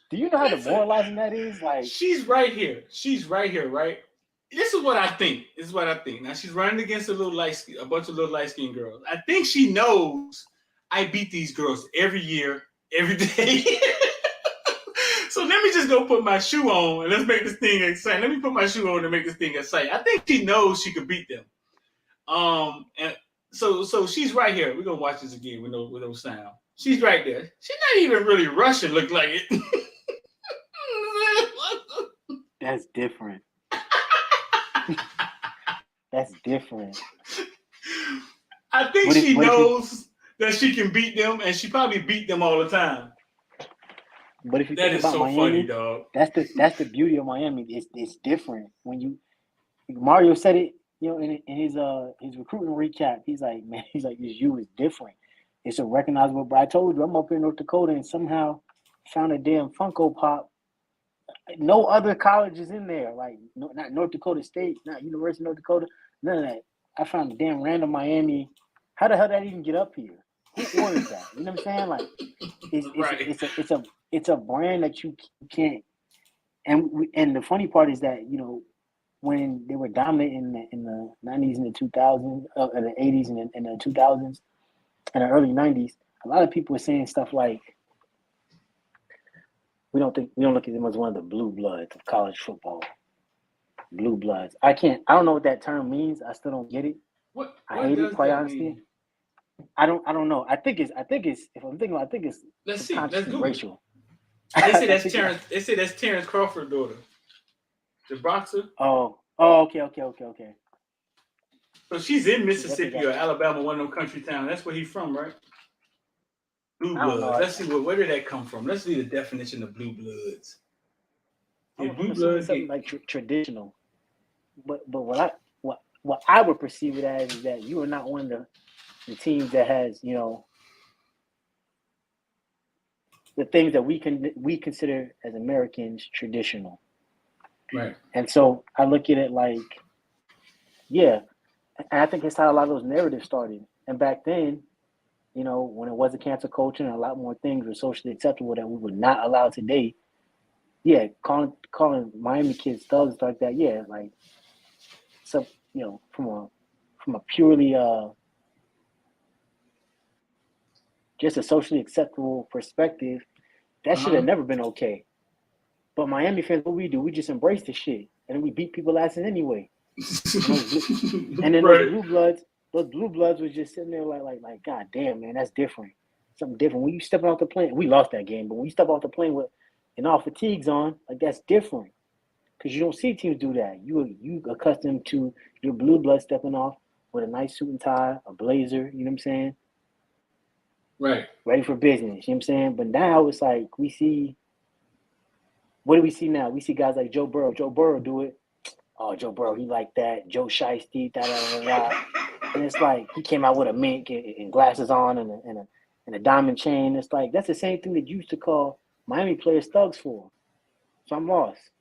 Do you know how demoralizing that is? Like, she's right here. She's right here, right? This is what I think. Now she's running against a bunch of little light-skinned girls. I think she knows I beat these girls every year, every day. So let me just go put my shoe on and let's make this thing exciting. Let me put my shoe on and make this thing exciting. I think she knows she could beat them. And so she's right here. We're gonna watch this again with no sound. She's right there. She's not even really rushing, look like it. that's different. That's different. I think she knows that she can beat them, and she probably beat them all the time. But if you That think is about so Miami, funny, dog. that's the beauty of Miami. It's different when Mario said it, you know, in his recruiting recap. He's like, man, this U is different. It's a recognizable. But I told you, I'm up here in North Dakota and somehow found a damn Funko Pop. No other colleges in there, like not North Dakota State, not University of North Dakota, none of that. I found a damn random Miami. How the hell did that even get up here? Who ordered that? You know what I'm saying? Like, it's a brand that you can't. And the funny part is that, you know, when they were dominant in the 90s and the 2000s, in the 80s and the 2000s and the early 90s, a lot of people were saying stuff like, we don't look at them as one of the blue bloods of college football. Blue bloods. I don't know what that term means. I still don't get it. What I hate it, quite honestly. Mean? I don't know. I think it's if I'm thinking, I think it's let's see. Let's Google. Racial. They say that's Terrence. They say that's Terrence Crawford's daughter, the boxer. Oh, okay. So she's in Mississippi or Alabama, one of them country towns. That's where he's from, right? Blue bloods. Let's see where did that come from. Let's see the definition of blue bloods. Yeah, blue bloods something like traditional. But what I would perceive it as is that you are not one of the teams that has, you know, the things that we consider as Americans traditional. Right. And so I look at it like, yeah, and I think that's how a lot of those narratives started. And back then, you know, when it wasn't cancel culture and a lot more things were socially acceptable that we would not allow today, yeah, calling Miami kids thugs like that, yeah, like, so, you know, from a purely just a socially acceptable perspective, that should have never been okay. But Miami fans, what we do, we just embrace the shit, and then we beat people asses anyway. And then right. those blue bloods was just sitting there like, God damn, man, that's different. Something different. When you stepping off the plane, we lost that game, but when you step off the plane with all fatigues on, like, that's different. Because you don't see teams do that. You accustomed to your blue blood stepping off with a nice suit and tie, a blazer, you know what I'm saying? Right. Ready for business, you know what I'm saying? But now it's like what do we see now? We see guys like Joe Burrow. Joe Burrow do it. Oh, Joe Burrow, he like that. Joe Shiesty, da. And it's like he came out with a mink and glasses on and a diamond chain. It's like that's the same thing that you used to call Miami players thugs for. So I'm lost.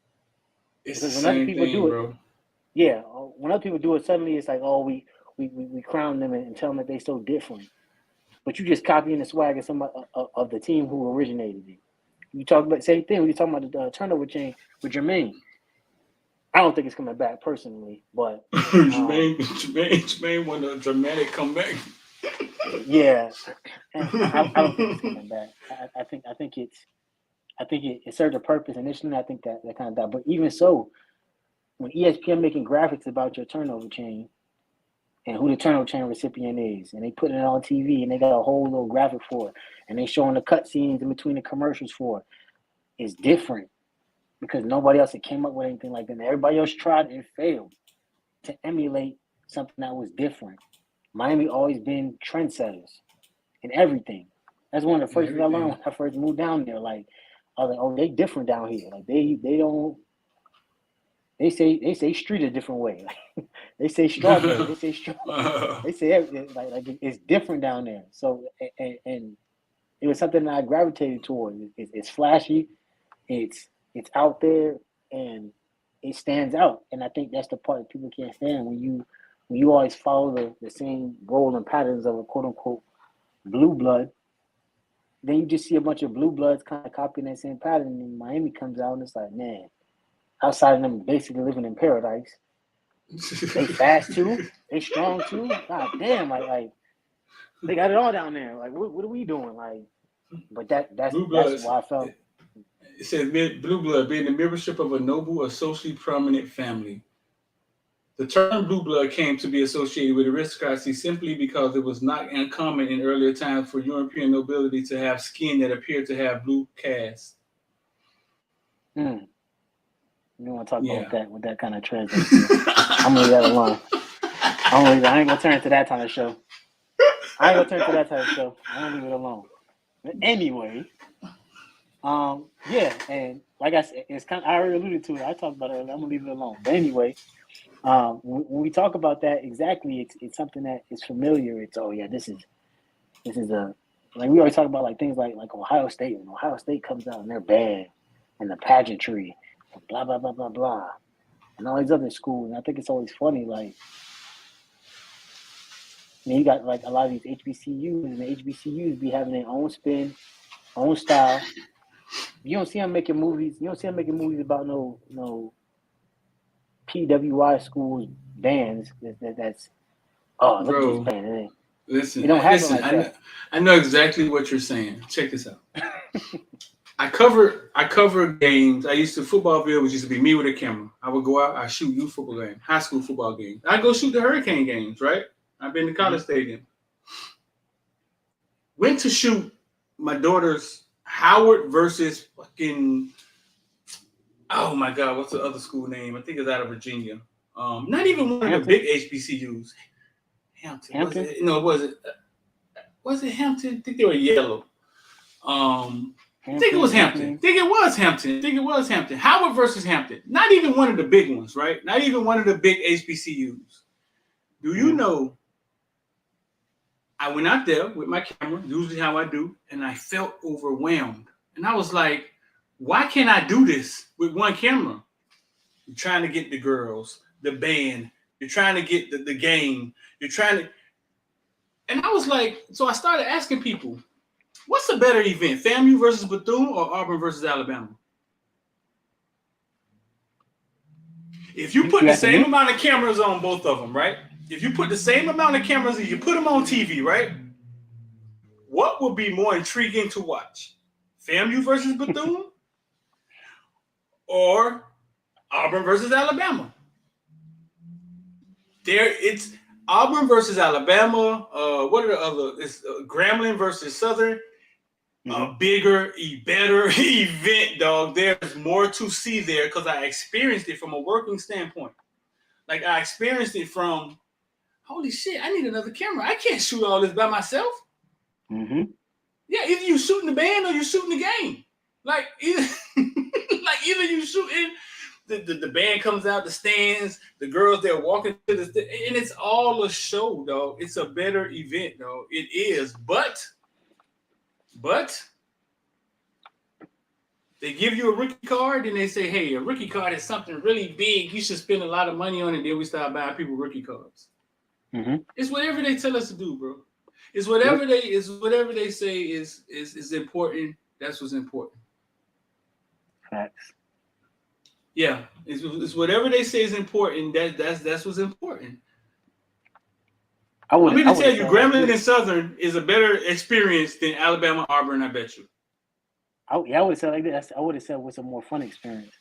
It's because the same thing, bro. Yeah, when other people do it, suddenly it's like, oh, we crown them and tell them that they're so different. But you just copying the swag of some of the team who originated it. You talk about the same thing when you talking about the turnover chain with Jermaine. I don't think it's coming back personally, but Jermaine wanted a dramatic comeback. Yeah, I don't think it's coming back. I think I think it served a purpose initially. I think that kind of died. But even so, when ESPN making graphics about your turnover chain and who the turnover chain recipient is, and they put it on TV and they got a whole little graphic for it, and they showing the cut scenes in between the commercials for it, it's different because nobody else had came up with anything like that. And everybody else tried and failed to emulate something that was different. Miami always been trendsetters in everything. That's one of the first things I learned when I first moved down there. Like, I was like, oh, they different down here. Like they don't. They say street a different way. They say strawberry. They say strawberry. They say everything. Like it's different down there. So and it was something that I gravitated towards. It's flashy. It's out there and it stands out. And I think that's the part that people can't stand when you always follow the same role and patterns of a quote unquote blue blood. Then you just see a bunch of blue bloods kind of copying that same pattern, and Miami comes out and it's like, man, outside of them basically living in paradise, they fast too, they strong too. God damn, like they got it all down there. Like, what are we doing? Like, but that's why I felt. It says blue blood being the membership of a noble or socially prominent family. The term blue blood came to be associated with aristocracy simply because it was not uncommon in earlier times for European nobility to have skin that appeared to have blue cast. You want to talk about that with that kind of translation? I'm gonna leave that alone. I ain't gonna turn to that kind of show. I'm gonna leave it alone. But anyway, and like I said, it's kind of, I already alluded to it. I talked about it earlier. I'm gonna leave it alone. But anyway, when we talk about that, exactly, it's something that is familiar. It's this is a, like we always talk about like things like Ohio State. When Ohio State comes out and they're bad, and the pageantry, and blah blah blah blah blah, and all these other schools. And I think it's always funny, like, you got like a lot of these HBCUs, and the HBCUs be having their own spin, own style. You don't see them making movies. You don't see them making movies about no PWI schools bands. That's look at this band. Listen, you don't have it like that. I know exactly what you're saying. Check this out. I cover games. I used to footballville, which used to be me with a camera. I would go out, I shoot youth football games, high school football games. I go shoot the Hurricane games, right? I've been to College Stadium. Went to shoot my daughter's Howard versus fucking, oh my God, what's the other school name? I think it's out of Virginia. Not even one of the big HBCUs. Hampton? Was it Hampton? I think they were yellow. I think it was Hampton. Howard versus Hampton. Not even one of the big ones, right? Not even one of the big HBCUs. Do you know, I went out there with my camera, usually how I do, and I felt overwhelmed. And I was like, why can't I do this with one camera? You're trying to get the girls, the band, you're trying to get the game, you're trying to. And I was like, so I started asking people, what's a better event, FAMU versus Bethune or Auburn versus Alabama? If you put the same amount of cameras on both of them, right? If you put the same amount of cameras and you put them on TV, right? What would be more intriguing to watch? FAMU versus Bethune or Auburn versus Alabama? It's Auburn versus Alabama. What are the other? It's Grambling versus Southern. Bigger, better event, dog. There's more to see there because I experienced it from a working standpoint. Like, I experienced it from, holy shit, I need another camera. I can't shoot all this by myself. Mm-hmm. Yeah, either you shooting the band or you shooting the game. Like either you shooting, the band comes out, the stands, the girls, they're walking to the, and it's all a show, dog. It's a better event, dog. It is, but they give you a rookie card and they say, hey, a rookie card is something really big. You should spend a lot of money on it. Then we start buying people rookie cards. Mm-hmm. It's whatever they tell us to do, bro. It's whatever they say is important. That's what's important. Facts. Yeah, it's whatever they say is important. That's what's important. I'm going to tell you, Grambling and Southern is a better experience than Alabama Auburn. I bet you. I would have said like this. I would have said what's a more fun experience.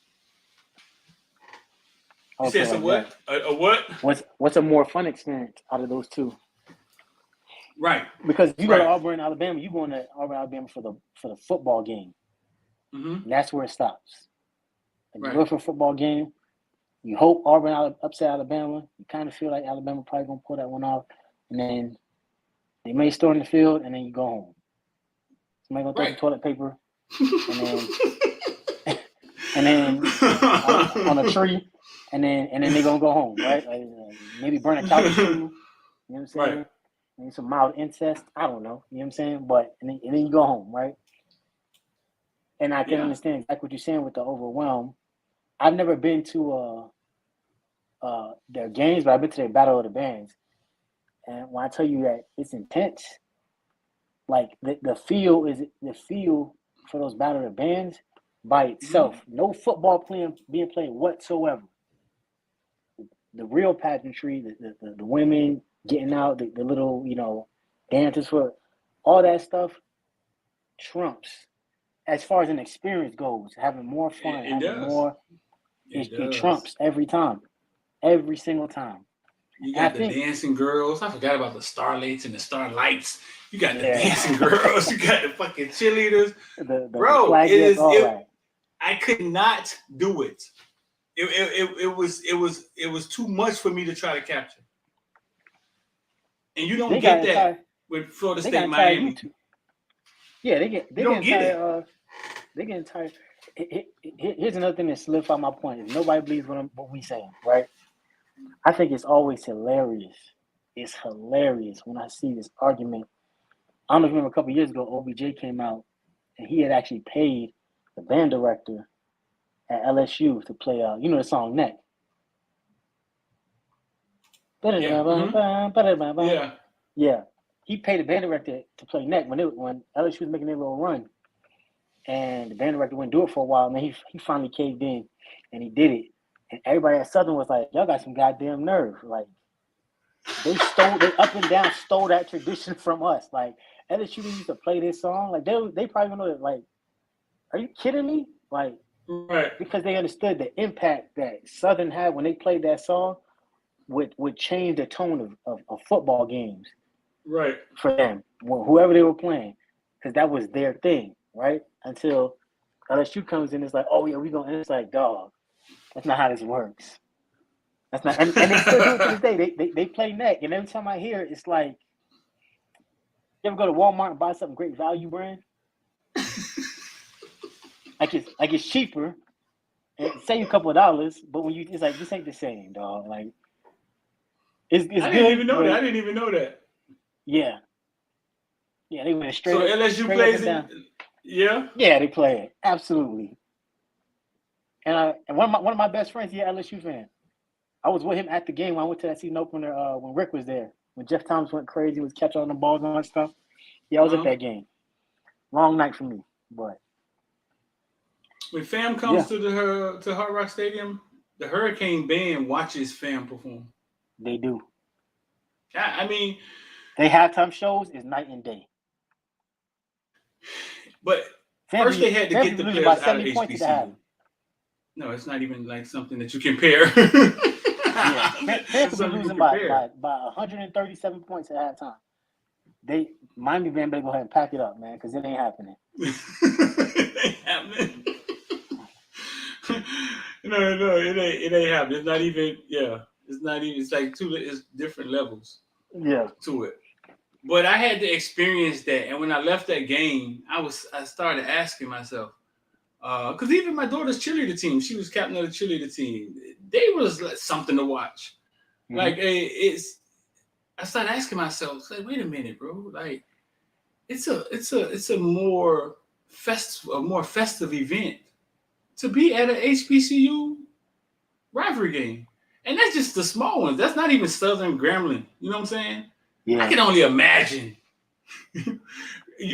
I You would say said some like what? A what? that. What's a more fun experience out of those two? Right. Because you go to Right. Auburn, Alabama, you going to Auburn, Alabama for the football game. Mm-hmm. And that's where it stops. Like Right. you go for a football game. You hope Auburn upset Alabama. You kind of feel like Alabama probably gonna pull that one off, and then they may store in the field, and then you go home. Somebody gonna throw Right. the toilet paper, and then on a tree, and then they gonna go home, right? Like, maybe burn a couch or two. You know what I'm saying? Right. Maybe some mild incest. I don't know. You know what I'm saying? But and then you go home, right? And I can Yeah. understand exactly what you're saying with the overwhelm. I've never been to their games, but I've been to their Battle of the Bands. And when I tell you that it's intense, like the feel for those Battle of the Bands by itself. No football being played whatsoever. The real pageantry, the women getting out, the little, dances for all that stuff trumps as far as an experience goes, having more fun, It having does. more. It It does. trumps every time, every single time. You And I got the think- dancing girls. I forgot about the starlights and the starlights. You got the Yeah. dancing girls. You got the fucking cheerleaders. The Bro, flag it dance, is. all that. I could not do it. It was too much for me to try to capture. And you don't They get got that entire- with Florida They State, got entire Miami. YouTube. Yeah, they don't get get entire. They get entire. Here's another thing that solidified my point: is nobody believes what we saying, right? I think it's always hilarious. It's hilarious when I see this argument. I don't know if you remember a couple of years ago, OBJ came out and he had actually paid the band director at LSU to play, the song Neck. Yeah. Yeah. He paid the band director to play Neck when LSU was making their little run. And the band director wouldn't do it for a while, and then he finally caved in and he did it. And everybody at Southern was like, y'all got some goddamn nerve. Like, they up and down stole that tradition from us. Like, LSU used to play this song. Like, they probably know that, like, are you kidding me? Like, Right. because they understood the impact that Southern had when they played that song would change the tone of football games Right. for them, whoever they were playing, because that was their thing, right? Until LSU comes in, it's like, oh yeah, we going, and it's like, dog, that's not how this works. That's not, and they still do it to this day. They play Neck, and every time I hear it, it's like, you ever go to Walmart and buy something great value brand? like it's cheaper, and save you a couple of dollars, but when it's like, this ain't the same, dog. Like, it's I good. didn't even know but- that. I didn't even know that. Yeah. Yeah, they went straight So up. LSU straight plays up and down. it. Yeah. Yeah, they play it. Absolutely. And one of my best friends, he an LSU fan. I was with him at the game when I went to that season opener when Rick was there. When Jeff Thomas went crazy, was catching on the balls and all that stuff. Yeah, I was at that game. Long night for me, but When Fam comes to Hard Rock Stadium, the Hurricane Band watches Fam perform. they do. I mean, They halftime shows is night and day. but first they had to get the players about out of 70 points at the half. HBCU. No, it's not even like something that you compare. Yeah, It's Fans something were you losing compare. by 137 points at halftime. Miami Band better go ahead and pack it up, man, because it ain't happening. It ain't happening. No, it ain't happening. It's not even. Yeah, it's not even. It's like it's different levels Yeah. to it. But I had to experience that, and when I left that game, I started asking myself, because even my daughter's cheerleader team, she was captain of the cheerleader team. They was like something to watch. Mhm. Like I started asking myself, like, wait a minute, bro. Like, it's a more festive event to be at an HBCU rivalry game, and that's just the small ones. That's not even Southern Grambling. You know what I'm saying? Yeah. I can only imagine.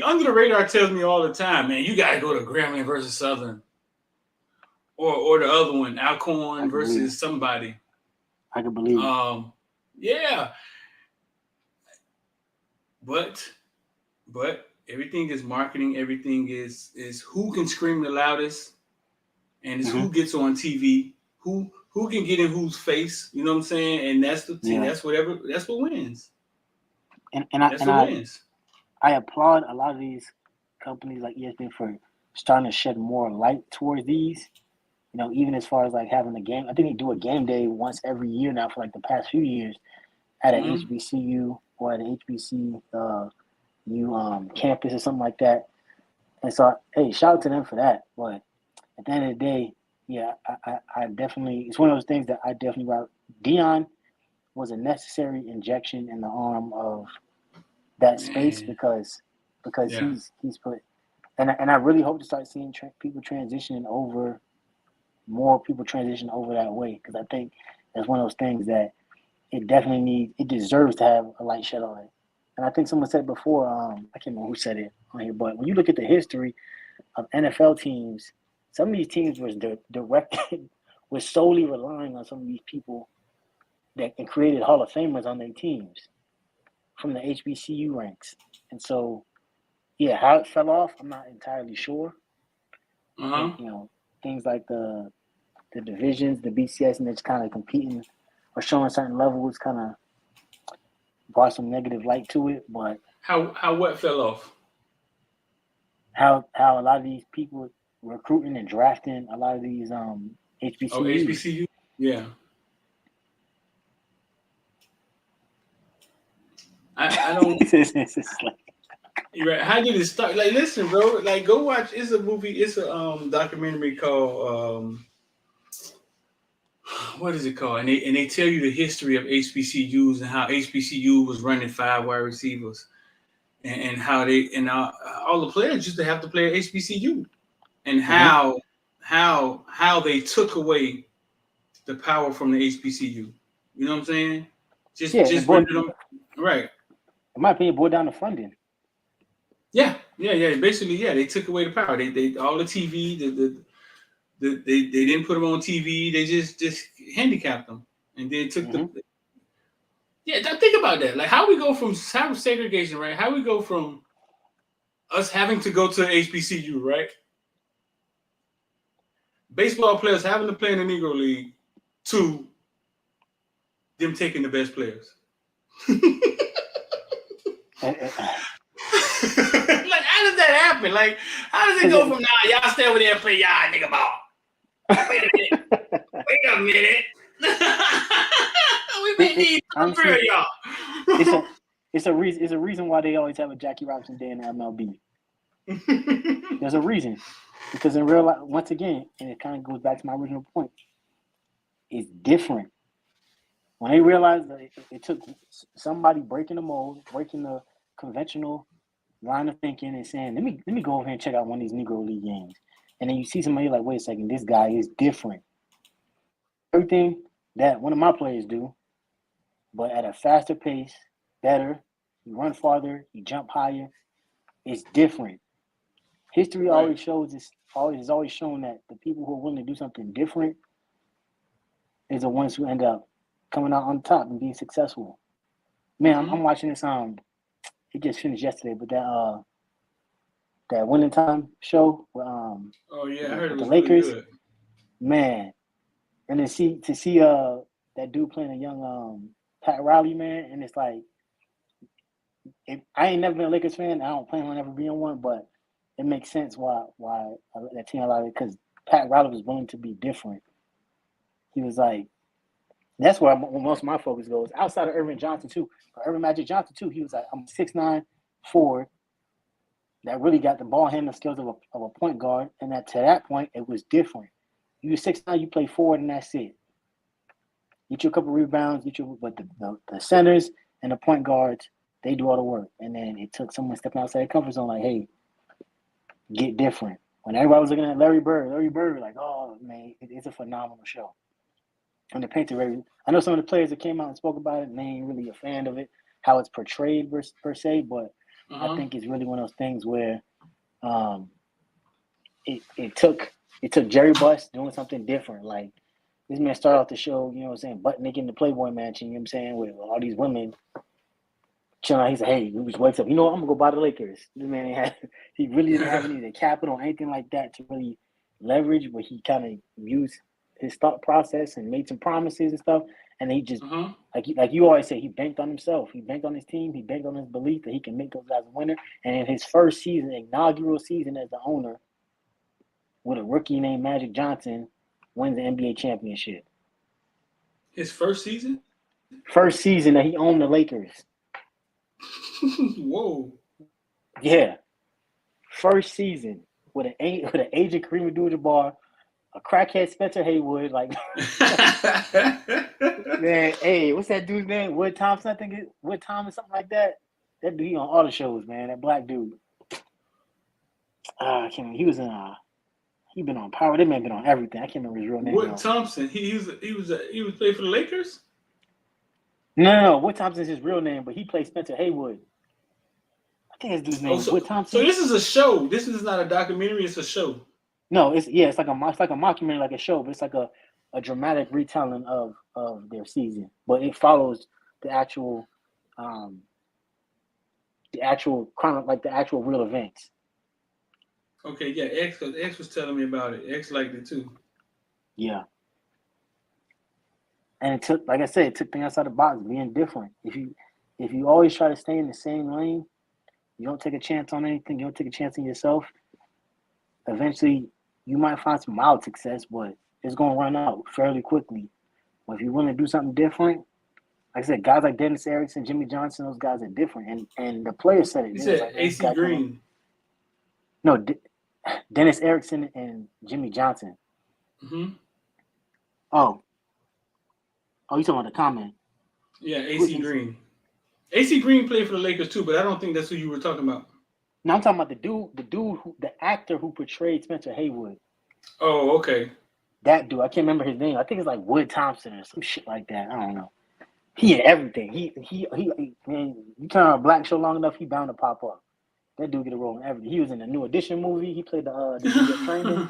Under the Radar tells me all the time, man, you gotta go to Grambling versus Southern, or the other one, Alcorn versus somebody. I can believe it. Yeah. But everything is marketing. Everything is who can scream the loudest, and it's who gets on TV, who can get in whose face. You know what I'm saying? And that's the team. Yeah. That's what wins. And That's what wins. I applaud a lot of these companies like ESPN for starting to shed more light towards these. You know, even as far as like having a game, I think they do a game day once every year now for like the past few years at an HBCU or at an HBCU campus or something like that. And so, hey, shout out to them for that. But at the end of the day, yeah, I definitely, it's one of those things that I definitely route. Deion was a necessary injection in the arm of that space because he's put, and I really hope to start seeing people transitioning over. More people transition over that way because I think that's one of those things that it deserves to have a light shed on it. And I think someone said before, I can't remember who said it on here, but when you look at the history of NFL teams, some of these teams was solely relying on some of these people that created Hall of Famers on their teams from the HBCU ranks. And so, yeah, how it fell off, I'm not entirely sure. You know, things like the divisions, the BCS, and it's kind of competing or showing certain levels kind of brought some negative light to it. But how what fell off? How a lot of these people recruiting and drafting a lot of these HBCUs. Oh, HBCU? Yeah. I don't. It's like, You're right. How did it start? Like, listen, bro. Like, go watch. It's a movie. It's a documentary called what is it called? And they tell you the history of HBCUs and how HBCU was running 5 wide receivers, and how all the players used to have to play at HBCU, and how they took away the power from the HBCU. You know what I'm saying? Just rendered them right. In my opinion, it boiled down to funding. Yeah. Basically, yeah, they took away the power. They all the TV, they didn't put them on TV. They just handicapped them, and then took the. Yeah, think about that. Like how we go from segregation, right? How we go from us having to go to HBCU, right? Baseball players having to play in the Negro League, to them taking the best players. And, like, how does that happen? Like, how does it go from now? Y'all stay over there and play y'all nigga ball. Wait a minute. We may need some for y'all. It's a reason why they always have a Jackie Robinson Day in the MLB. There's a reason, because in real life, once again, and it kind of goes back to my original point, it's different. When they realized that it took somebody breaking the mold, breaking the conventional line of thinking, and saying, let me go over here and check out one of these Negro League games. And then you see somebody like, wait a second, this guy is different. Everything that one of my players do, but at a faster pace, better, you run farther, you jump higher, it's different. History always shows this, has always shown that the people who are willing to do something different is the ones who end up coming out on top and being successful. Man, I'm watching this. It just finished yesterday, but that Winning Time show with oh yeah, I heard it the was Lakers. really good. Man, and then see that dude playing a young Pat Riley, man, and it's like, I ain't never been a Lakers fan. I don't plan on ever being one, but it makes sense why that team allowed it, because Pat Riley was willing to be different. He was like, that's where most of my focus goes. Outside of Irvin Johnson too, Irvin Magic Johnson too. He was like, I'm 6'9" forward that really got the ball handling skills of a point guard, and to that point it was different. You were 6'9", you play forward, and that's it. Get you a couple rebounds, but the centers and the point guards, they do all the work. And then it took someone stepping outside their comfort zone, like, hey, get different. When everybody was looking at Larry Bird, like, oh man, it's a phenomenal show. And the painter, I know some of the players that came out and spoke about it, and they ain't really a fan of it, how it's portrayed per se, but I think it's really one of those things where it took Jerry Buss doing something different. Like, this man started off the show, you know what I'm saying, butt naked in the Playboy Mansion, you know what I'm saying, with all these women chilling. He said, "Hey," he just wakes up. You know what? I'm gonna go buy the Lakers. This man ain't had. He really didn't have any capital or anything like that to really leverage, but he kind of used his thought process and made some promises and stuff. And he just like you always say, he banked on himself. He banked on his team. He banked on his belief that he can make those guys a winner. And in his first season, inaugural season as the owner, with a rookie named Magic Johnson, wins the NBA championship. His first season? First season that he owned the Lakers. Whoa. Yeah. First season with an agent Kareem Abdul-Jabbar, a crackhead Spencer Haywood, like man, hey, what's that dude's name? Wood Thompson, I think Wood Thomas, something like that. That dude, he on all the shows, man. That black dude. I can't remember. He was in he been on Power. That man been on everything. I can't remember his real name. Wood Thompson. He was playing for the Lakers? No. Wood Thompson's his real name, but he played Spencer Haywood. I think his dude's name is Wood Thompson. So this is a show. This is not a documentary. It's a show. No, it's like a mockumentary, like a show, but it's like a dramatic retelling of their season. But it follows the actual real events. Okay, yeah, X was telling me about it. X liked it too. Yeah. And it took, like I said, it took things outside the box, being different. If you always try to stay in the same lane, you don't take a chance on anything, you don't take a chance on yourself, eventually you might find some mild success, but it's going to run out fairly quickly. But if you want to do something different, like I said, guys like Dennis Erickson, Jimmy Johnson, those guys are different. And the players said it. He said like, AC Green. No, Dennis Erickson and Jimmy Johnson. Mm-hmm. Oh, you talking about the comment? Yeah, AC Green. AC Green played for the Lakers too, but I don't think that's who you were talking about. No, I'm talking about the actor who portrayed Spencer Haywood. Oh, okay. That dude, I can't remember his name. I think it's like Wood Thompson or some shit like that. I don't know. He had everything. He man, you turn on a black show long enough, he bound to pop up. That dude get a role in everything. He was in the New Edition movie. He played the trainer.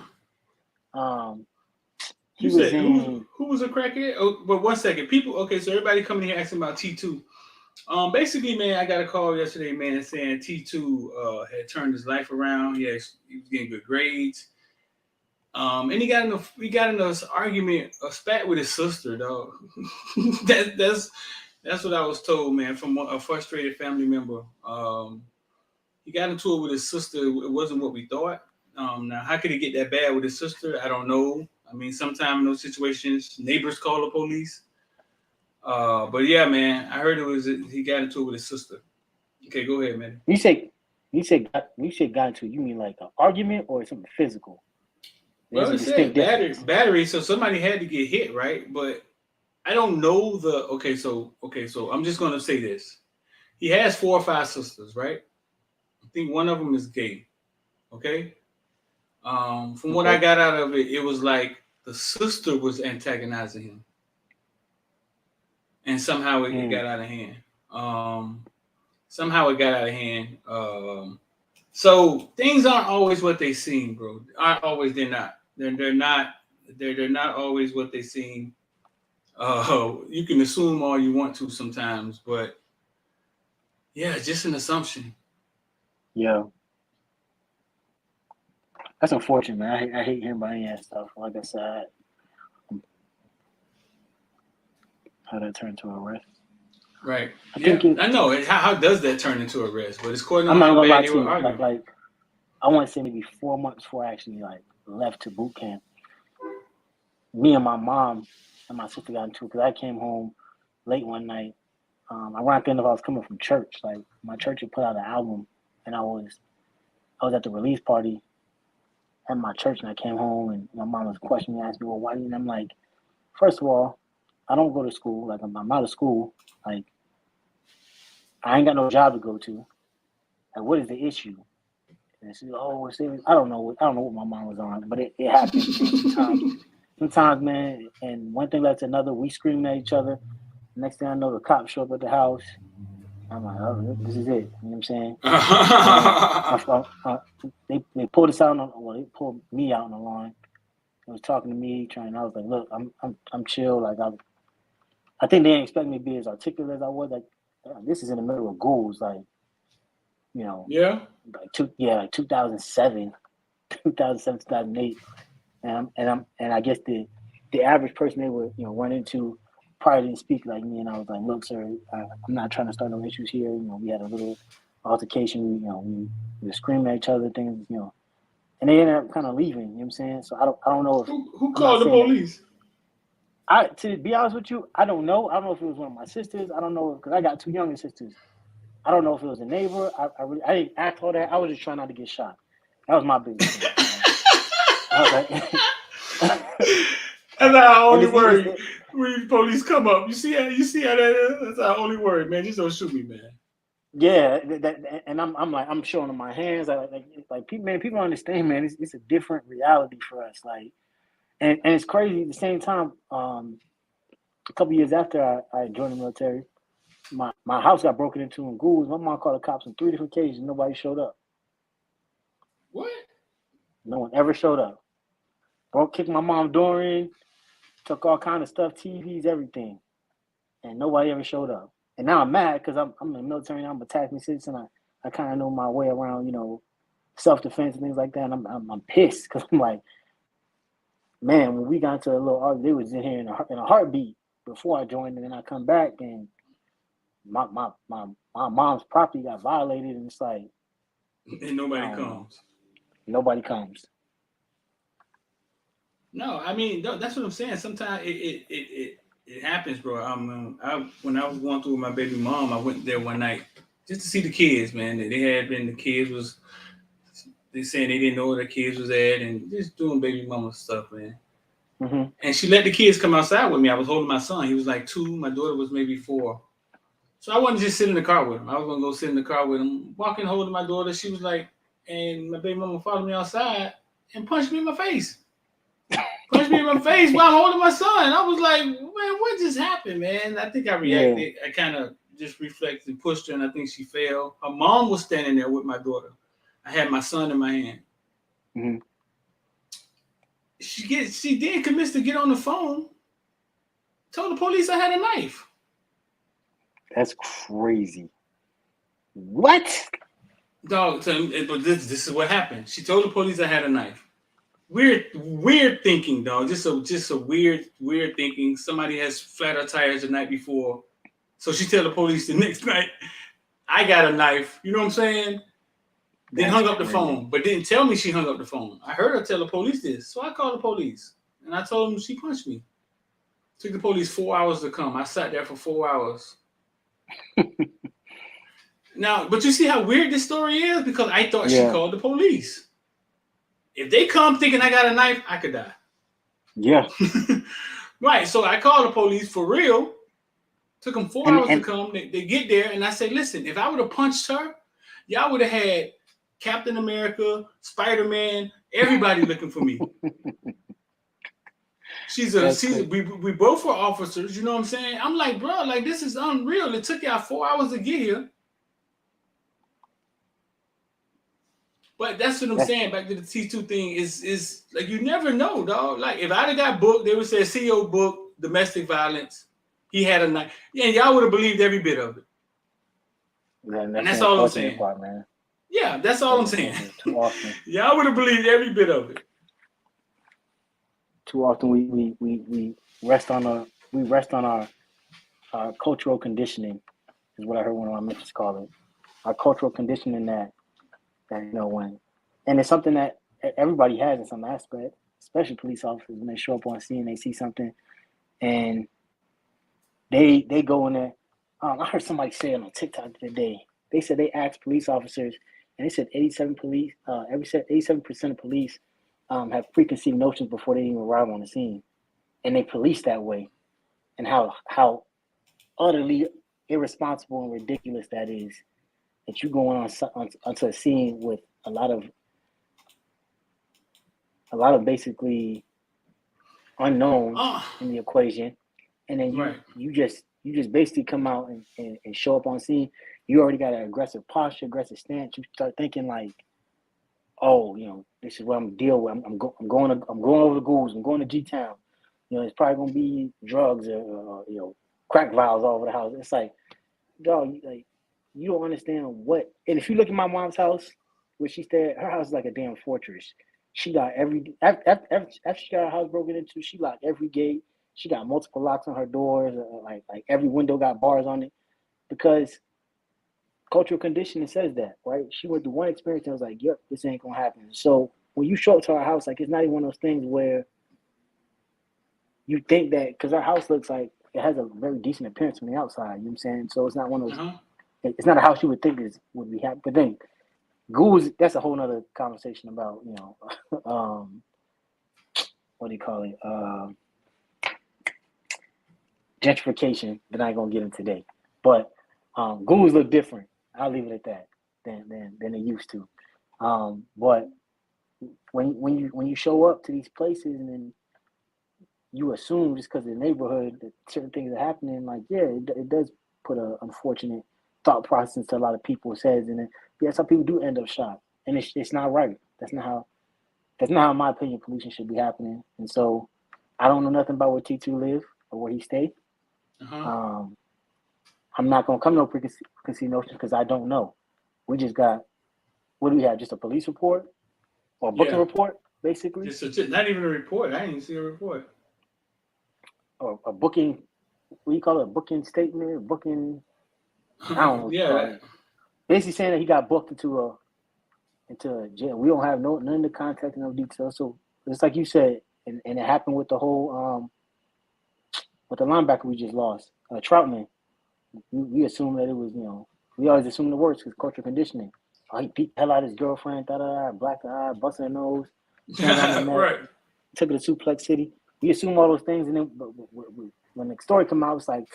You said who was a crackhead? Oh, but 1 second, people. Okay, so everybody coming here asking about T2. Basically, man, I got a call yesterday, man, saying T2 had turned his life around. He was getting good grades. And he got in an argument, a spat with his sister, dog. That's what I was told, man, from a frustrated family member. He got into it with his sister. It wasn't what we thought. Now, how could he get that bad with his sister? I don't know. I mean, sometimes in those situations, neighbors call the police. But yeah, man, I heard he got into it with his sister. Okay, go ahead, man. You say got into it, you mean like an argument or something physical? Well, it said battery, so somebody had to get hit, right? But I don't know okay, so I'm just gonna say this. He has 4 or 5 sisters, right? I think one of them is gay. Okay. From what I got out of it, it was like the sister was antagonizing him. And somehow it got out of hand. So things aren't always what they seem, bro. They're not. They're not always what they seem. You can assume all you want to sometimes, but yeah, it's just an assumption. Yeah. That's unfortunate, man. I hate hearing about any of that stuff. Like I said, how that turned to arrest. Right. I know. How does that turn into arrest? But it's according to I'm not how gonna lie bad to they you. were arguing. Like I want to say maybe 4 months before I actually left to boot camp. Me and my mom and my sister got into it because I came home late one night. Around the end of I was coming from church. Like my church had put out an album, and I was at the release party at my church, and I came home, and my mom was questioning me, asking me, "Well, why?" And I'm like, first of all, I don't go to school. Like I'm out of school. Like I ain't got no job to go to. Like what is the issue? And she said, "Oh, it's serious." I don't know what my mom was on, but it happened. Sometimes, man. And one thing led to another. We screaming at each other. Next thing I know, the cops show up at the house. I'm like, oh, this is it. You know what I'm saying? They pulled us out they pulled me out on the line. They was talking to me, I was like, look, I'm chill. Like I think they didn't expect me to be as articulate as I was. Like this is in the middle of Ghouls, like, you know, Yeah. like 2007, 2008, and I guess the average person they would, you know, run into probably didn't speak like me, and I was like, look, sir, I'm not trying to start no issues here. You know, we had a little altercation. You know, we were screaming at each other, things, you know, and they ended up kind of leaving. You know what I'm saying? So I don't know if Who I'm called not the saying that- police? To be honest with you, I don't know. I don't know if it was one of my sisters. I don't know because I got two younger sisters. I don't know if it was a neighbor. I didn't ask all that. I was just trying not to get shot. That was my biggest thing. I was like, That's our only And it's- word. When the police come up, you see how that is? That's our only word, man. Just don't shoot me, man. yeah, and I'm showing them my hands. Like people, man, people don't understand, man. It's a different reality for us. Like, and it's crazy. At the same time, a couple years after I joined the military, my house got broken into in Ghouls. My mom called the cops on 3 different occasions. Nobody showed up. What? No one ever showed up. Kicked my mom door in, took all kind of stuff, TVs, everything, and nobody ever showed up. And now I'm mad because I'm in the military now. I'm a taxing citizen. I kind of know my way around, you know, self-defense and things like that. And I'm pissed because I'm like, man, when we got into a little argument, they was in here in a heartbeat before I joined, and then I come back and my mom's property got violated, and it's like And nobody comes. Nobody comes. No, I mean that's what I'm saying. Sometimes it happens, bro. When I was going through with my baby mom, I went there one night just to see the kids, man. They saying they didn't know where the kids was at and just doing baby mama stuff, man. Mm-hmm. And she let the kids come outside with me. I was holding my son. He was like 2. My daughter was maybe 4. So I wanted to just sit in the car with him. I was gonna go sit in the car with him, walking, holding my daughter. She was like, and my baby mama followed me outside and punched me in my face. Punched me in my face while I'm holding my son. I was like, man, what just happened, man? I think I reacted. Yeah. I kind of just reflected and pushed her, and I think she fell. Her mom was standing there with my daughter. I had my son in my hand. Mm-hmm. She then convinced to get on the phone. Told the police I had a knife. That's crazy. What? Dog, but this is what happened. She told the police I had a knife. Weird thinking, dog. Just a weird thinking. Somebody has flat her tires the night before, so she tell the police the next night, I got a knife. You know what I'm saying? Then hung up the phone, but didn't tell me she hung up the phone. I heard her tell the police this, so I called the police and I told them she punched me. Took the police 4 hours to come. I sat there for 4 hours. Now, but you see how weird this story is because I thought she called the police. If they come thinking I got a knife, I could die. Yeah. Right. So I called the police for real. Took them 4 hours to come. They get there, and I said, listen, if I would have punched her, y'all would have had Captain America, Spider-Man, everybody looking for me. We both were officers, you know what I'm saying? I'm like, bro, like this is unreal. It took y'all 4 hours to get here. But that's what I'm saying. Back to the T2 thing is like you never know, dog. Like if I'd have got booked, they would say CEO booked domestic violence. He had a knife. Yeah, y'all would have believed every bit of it. Yeah, and that's all I'm saying. Part, man. Yeah, that's all I'm saying. Too often. Y'all would have believed every bit of it. Too often we rest on our cultural conditioning is what I heard one of my mentors call it. Our cultural conditioning that you know when, and it's something that everybody has in some aspect, especially police officers when they show up on scene, they see something, and they go in there. I heard somebody say it on TikTok the other day. They said they asked police officers, and they said 87% of police have preconceived notions before they even arrive on the scene, and they police that way, and how utterly irresponsible and ridiculous that is. That you going onto a scene with a lot of basically unknowns in the equation, and then you just basically come out and show up on scene. You already got an aggressive posture, aggressive stance. You start thinking like, oh, you know, this is what I'm dealing with. I'm going over the Ghouls. I'm going to G-Town. You know, it's probably gonna be drugs or you know, crack vials all over the house. It's like dog, like you don't understand what. And if you look at my mom's house, where she stayed, her house is like a damn fortress. She got after she got her house broken into, she locked every gate. She got multiple locks on her doors. Like every window got bars on it because cultural conditioning says that, right? She went through one experience and was like, "Yep, this ain't gonna happen." So when you show up to our house, like it's not even one of those things where you think that because our house looks like it has a very decent appearance from the outside. You know what I'm saying? So it's not one of those. It's not a house you would think would be happy. But then ghouls, that's a whole nother conversation about, what do you call it? Gentrification that I ain't gonna get into today. But ghouls look different. I'll leave it at that than they used to. But when you show up to these places and then you assume just because of the neighborhood that certain things are happening, like it does put an unfortunate thought process into a lot of people's heads, and then some people do end up shot, and it's not right. That's not how, in my opinion, policing should be happening. And so, I don't know nothing about where T2 live or where he stay. I'm not gonna come to no preconceived notions because I don't know. We just got, what do we have? Just a police report or a booking report, basically. Not even a report. I didn't even see a report. Or a booking. What do you call it? A booking statement? Booking. I don't know. Yeah. Basically saying that he got booked into a jail. We don't have none of the contact and no details. So it's like you said, and it happened with the whole with the linebacker we just lost, Troutman. We assume that it was, we always assume the worst because cultural conditioning. Oh, he beat the hell out of his girlfriend, black eye, busting her nose, right. took her to Suplex City. We assume all those things, and then when the story came out, it's like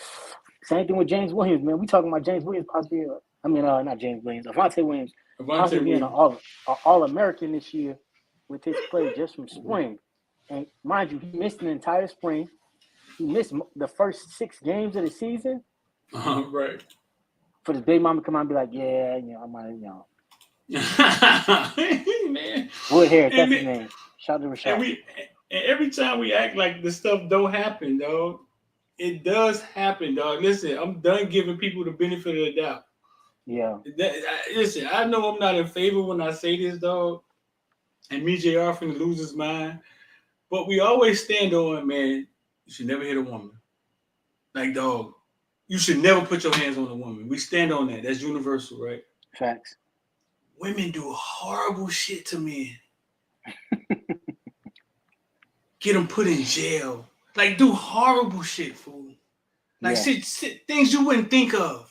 same thing with James Williams, man. We talking about James Williams possibly. Not James Williams, Avonte Williams possibly being an All-American this year with his play just from spring. And mind you, he missed an entire spring. He missed the first 6 games of the season. Right. For the baby mama come out and be like, yeah, I might, Man. Wood Harris, that's his name. Shout out to Rashad. And every time we act like this stuff don't happen, dog, it does happen, dog. Listen, I'm done giving people the benefit of the doubt. Yeah. Listen, I know I'm not in favor when I say this, dog, and me, JR, finna lose his mind, but we always stand on, man, you should never hit a woman. Like, dog, you should never put your hands on a woman. We stand on that. That's universal, right? Facts. Women do horrible shit to men. Get them put in jail. Like, do horrible shit, fool. Like, shit, things you wouldn't think of.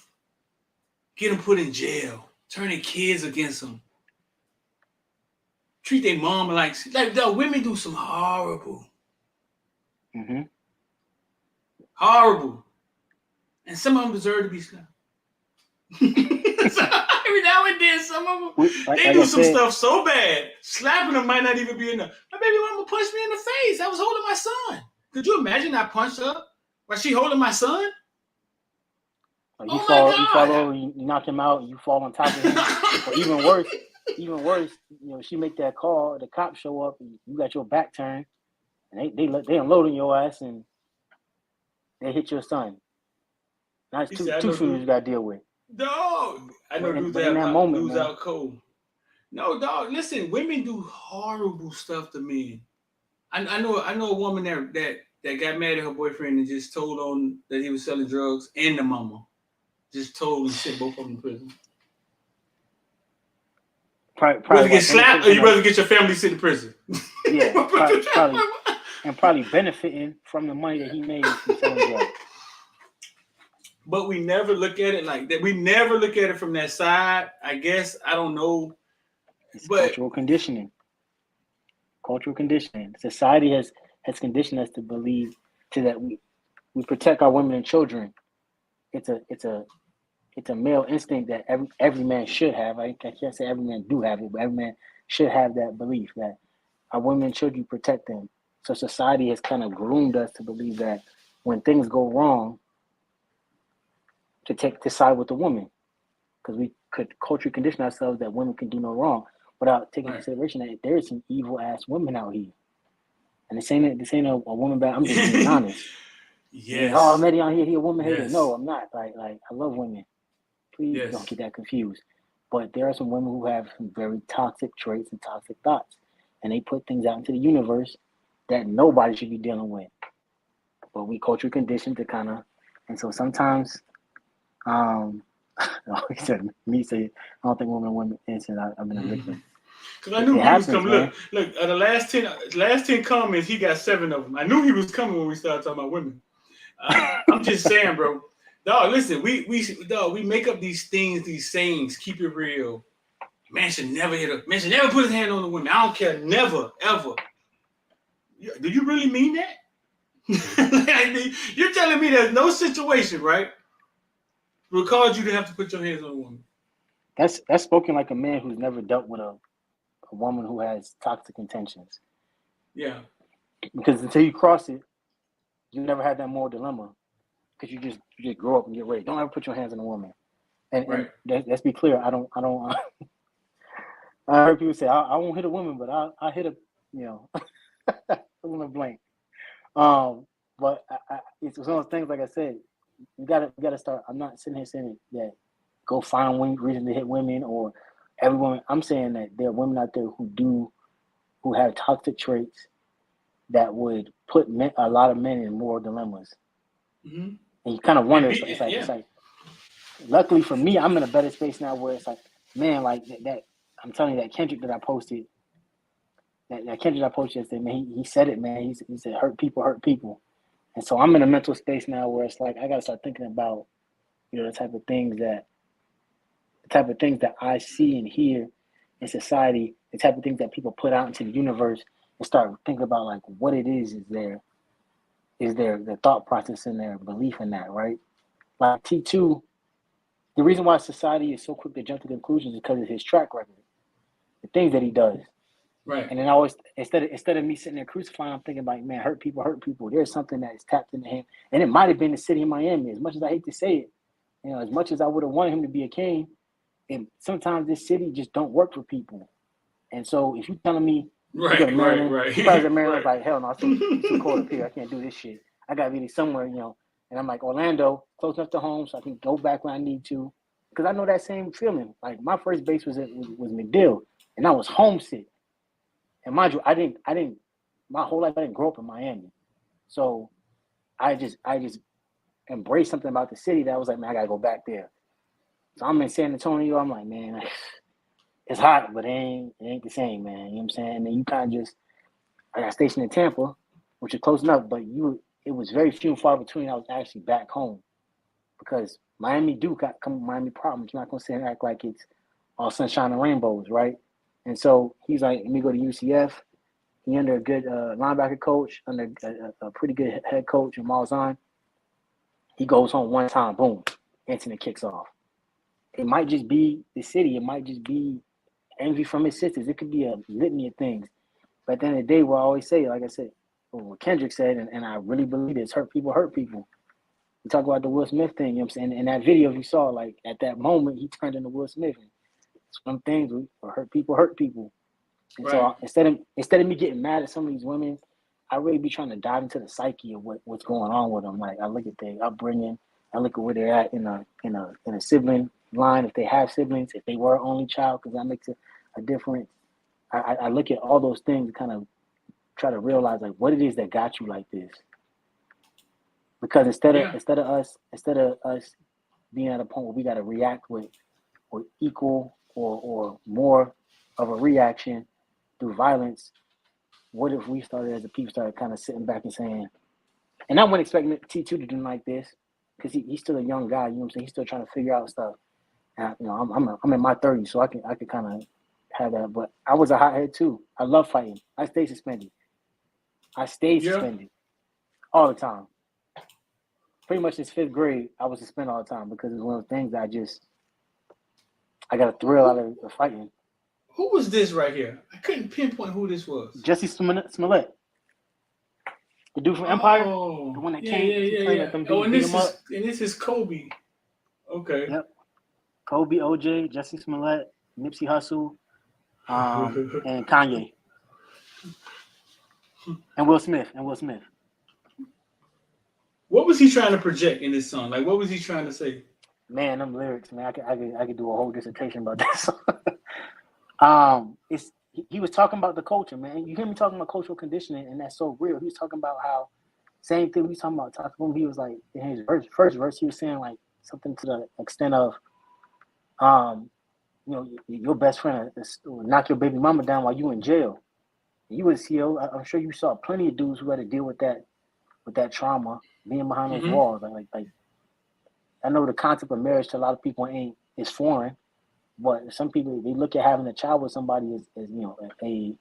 Get them put in jail. Turn their kids against them. Treat their mom like the women do some horrible. Mm-hmm. Horrible. And some of them deserve to be slapped. So, every now and then, some of them, they do some stuff so bad. Slapping them might not even be enough. My baby mama punched me in the face. I was holding my son. Could you imagine I punched her while she holding my son? You fall over, you knock him out, and you fall on top of him. Or even worse, she make that call, the cops show up, and you got your back turned, and they unload on your ass, and they hit your son. Now it's two shooters you got to deal with. Dog, I know dudes out cold. No, dog, listen, women do horrible stuff to men. I know a woman that got mad at her boyfriend and just told on that he was selling drugs, and the mama just told and sent both of them to prison. Probably rather get slapped, or you rather get your family sent to prison? Yeah, probably benefiting from the money that he made from selling drugs. But we never look at it like that. We never look at it from that side. I guess I don't know. It's cultural conditioning. Cultural conditioning. Society has conditioned us to believe that we protect our women and children. It's a male instinct that every man should have. I can't say every man do have it, but every man should have that belief that our women and children, protect them. So society has kind of groomed us to believe that when things go wrong, to side with the woman, because we could culturally condition ourselves that women can do no wrong without taking consideration that there is some evil ass women out here, and this ain't a woman bad. I'm just being honest. Yes. Oh, Mehdi on here, he a woman hater. No, I'm not. Like I love women. Please Yes. don't get that confused. But there are some women who have some very toxic traits and toxic thoughts, and they put things out into the universe that nobody should be dealing with. But we culture conditioned to kind of, and so sometimes, he said, me say, I don't think women innocent. I've been a victim. Because I knew It he was happens, coming. man. Look. The last 10 comments, he got 7 of them. I knew he was coming when we started talking about women. I'm just saying, bro. Dog, listen, we make up these things, these sayings. Keep it real. Man should never man should never put his hand on the women. I don't care, never, ever. Do you really mean that? You're telling me there's no situation, right, will cause you to have to put your hands on a woman? That's spoken like a man who's never dealt with a woman who has toxic intentions. Yeah. Because until you cross it, you never had that moral dilemma. Because you just grow up and get ready. Don't ever put your hands on a woman. And, right. and let's be clear. I don't. I heard people say I won't hit a woman, but I hit a a woman blank. But it's one of those things. Like I said, you gotta start. I'm not sitting here saying that go find reason to hit women or every woman. I'm saying that there are women out there who have toxic traits that would put a lot of men in moral dilemmas. Mm-hmm. And you kind of wonder, it's like, luckily for me, I'm in a better space now where it's like, man, like that I'm telling you, that Kendrick that I posted, that Kendrick I posted yesterday, man, he said it, man. He said, hurt people. And so I'm in a mental space now where it's like, I got to start thinking about, the type of things that I see and hear in society, the type of things that people put out into the universe, and start thinking about like what it is their thought process and their belief in that, right? Like T2, the reason why society is so quick to jump to conclusions is because of his track record, the things that he does. Right. And then I always, instead of me sitting there crucifying, I'm thinking like, man, hurt people. There's something that is tapped into him. And it might have been the city of Miami, as much as I hate to say it, as much as I would have wanted him to be a king, and sometimes this city just don't work for people. And so if you're telling me, right. Maryland's like, hell no, it's too cold up here. I can't do this shit. I got to be somewhere, And I'm like, Orlando, close enough to home so I can go back when I need to. Because I know that same feeling. Like my first base was McDill, and I was homesick. And mind you, I didn't my whole life I didn't grow up in Miami. So I just embraced something about the city that I was like, man, I gotta go back there. So I'm in San Antonio, I'm like, man, it's hot, but it ain't the same, man. You know what I'm saying? And then you kind of I got stationed in Tampa, which is close enough, but it was very few and far between. I was actually back home because Miami got Miami problems. I'm not gonna sit and act like it's all sunshine and rainbows, right? And so he's like, let me go to UCF. He under a good linebacker coach, under a pretty good head coach in Malzahn. He goes home one time, boom, incident kicks off. It might just be the city. It might just be envy from his sisters. It could be a litany of things. But at the end of the day, what I always say, like I said, what Kendrick said, and I really believe this, hurt people. We talk about the Will Smith thing, you know what I'm saying? In that video, if you saw, like, at that moment, he turned into Will Smith. Some things hurt people. And right. So instead of me getting mad at some of these women, I really be trying to dive into the psyche of what's going on with them. Like I look at their upbringing, I look at where they're at in a sibling line, if they have siblings, if they were an only child, because that makes a difference. I look at all those things and kind of try to realize like what it is that got you like this. Because instead of us being at a point where we got to react with equal or more of a reaction through violence, what if we started as a people started kind of sitting back and saying, and I wouldn't expect T2 to do like this because he's still a young guy, you know what I'm saying? He's still trying to figure out stuff. And, I'm in my 30s, so I could kind of have that. But I was a hothead too. I love fighting. I stayed suspended all the time. Pretty much since 5th grade, I was suspended all the time because it's one of those things that I got a thrill out of fighting. Who was this right here? I couldn't pinpoint who this was. Jussie Smollett. The dude from Empire? Oh, the one that came. Yeah. And this is Kobe. Okay. Yep. Kobe, OJ, Jussie Smollett, Nipsey Hussle, and Kanye. And Will Smith. What was he trying to project in this song? Like, what was he trying to say? Man, them lyrics, man, I could do a whole dissertation about that song. He was talking about the culture, man. You hear me talking about cultural conditioning, and that's so real. He was talking about how same thing we was talking about. He was like in his first verse, he was saying like something to the extent of, you know, your best friend will knock your baby mama down while you in jail. You would see, I'm sure you saw plenty of dudes who had to deal with that trauma, being behind those walls. Like I know the concept of marriage to a lot of people is foreign, but some people they look at having a child with somebody as you know an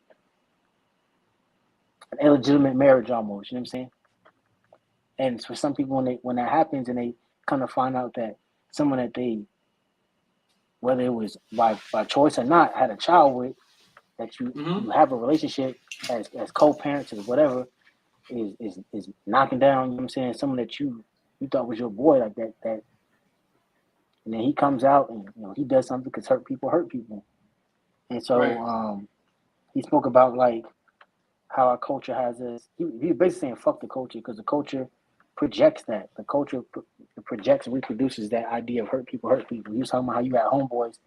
illegitimate marriage almost. You know what I'm saying? And for some people, when that happens and they kind of find out that someone that they, whether it was by choice or not, had a child with, that you have a relationship as co-parents or whatever, is knocking down, you know what I'm saying, someone that you thought was your boy, like that, and then he comes out and, you know, he does something because hurt people. And so he spoke about like how our culture has this, he was basically saying fuck the culture, because the culture projects that. The culture projects and reproduces that idea of hurt people. He was talking about how you had homeboys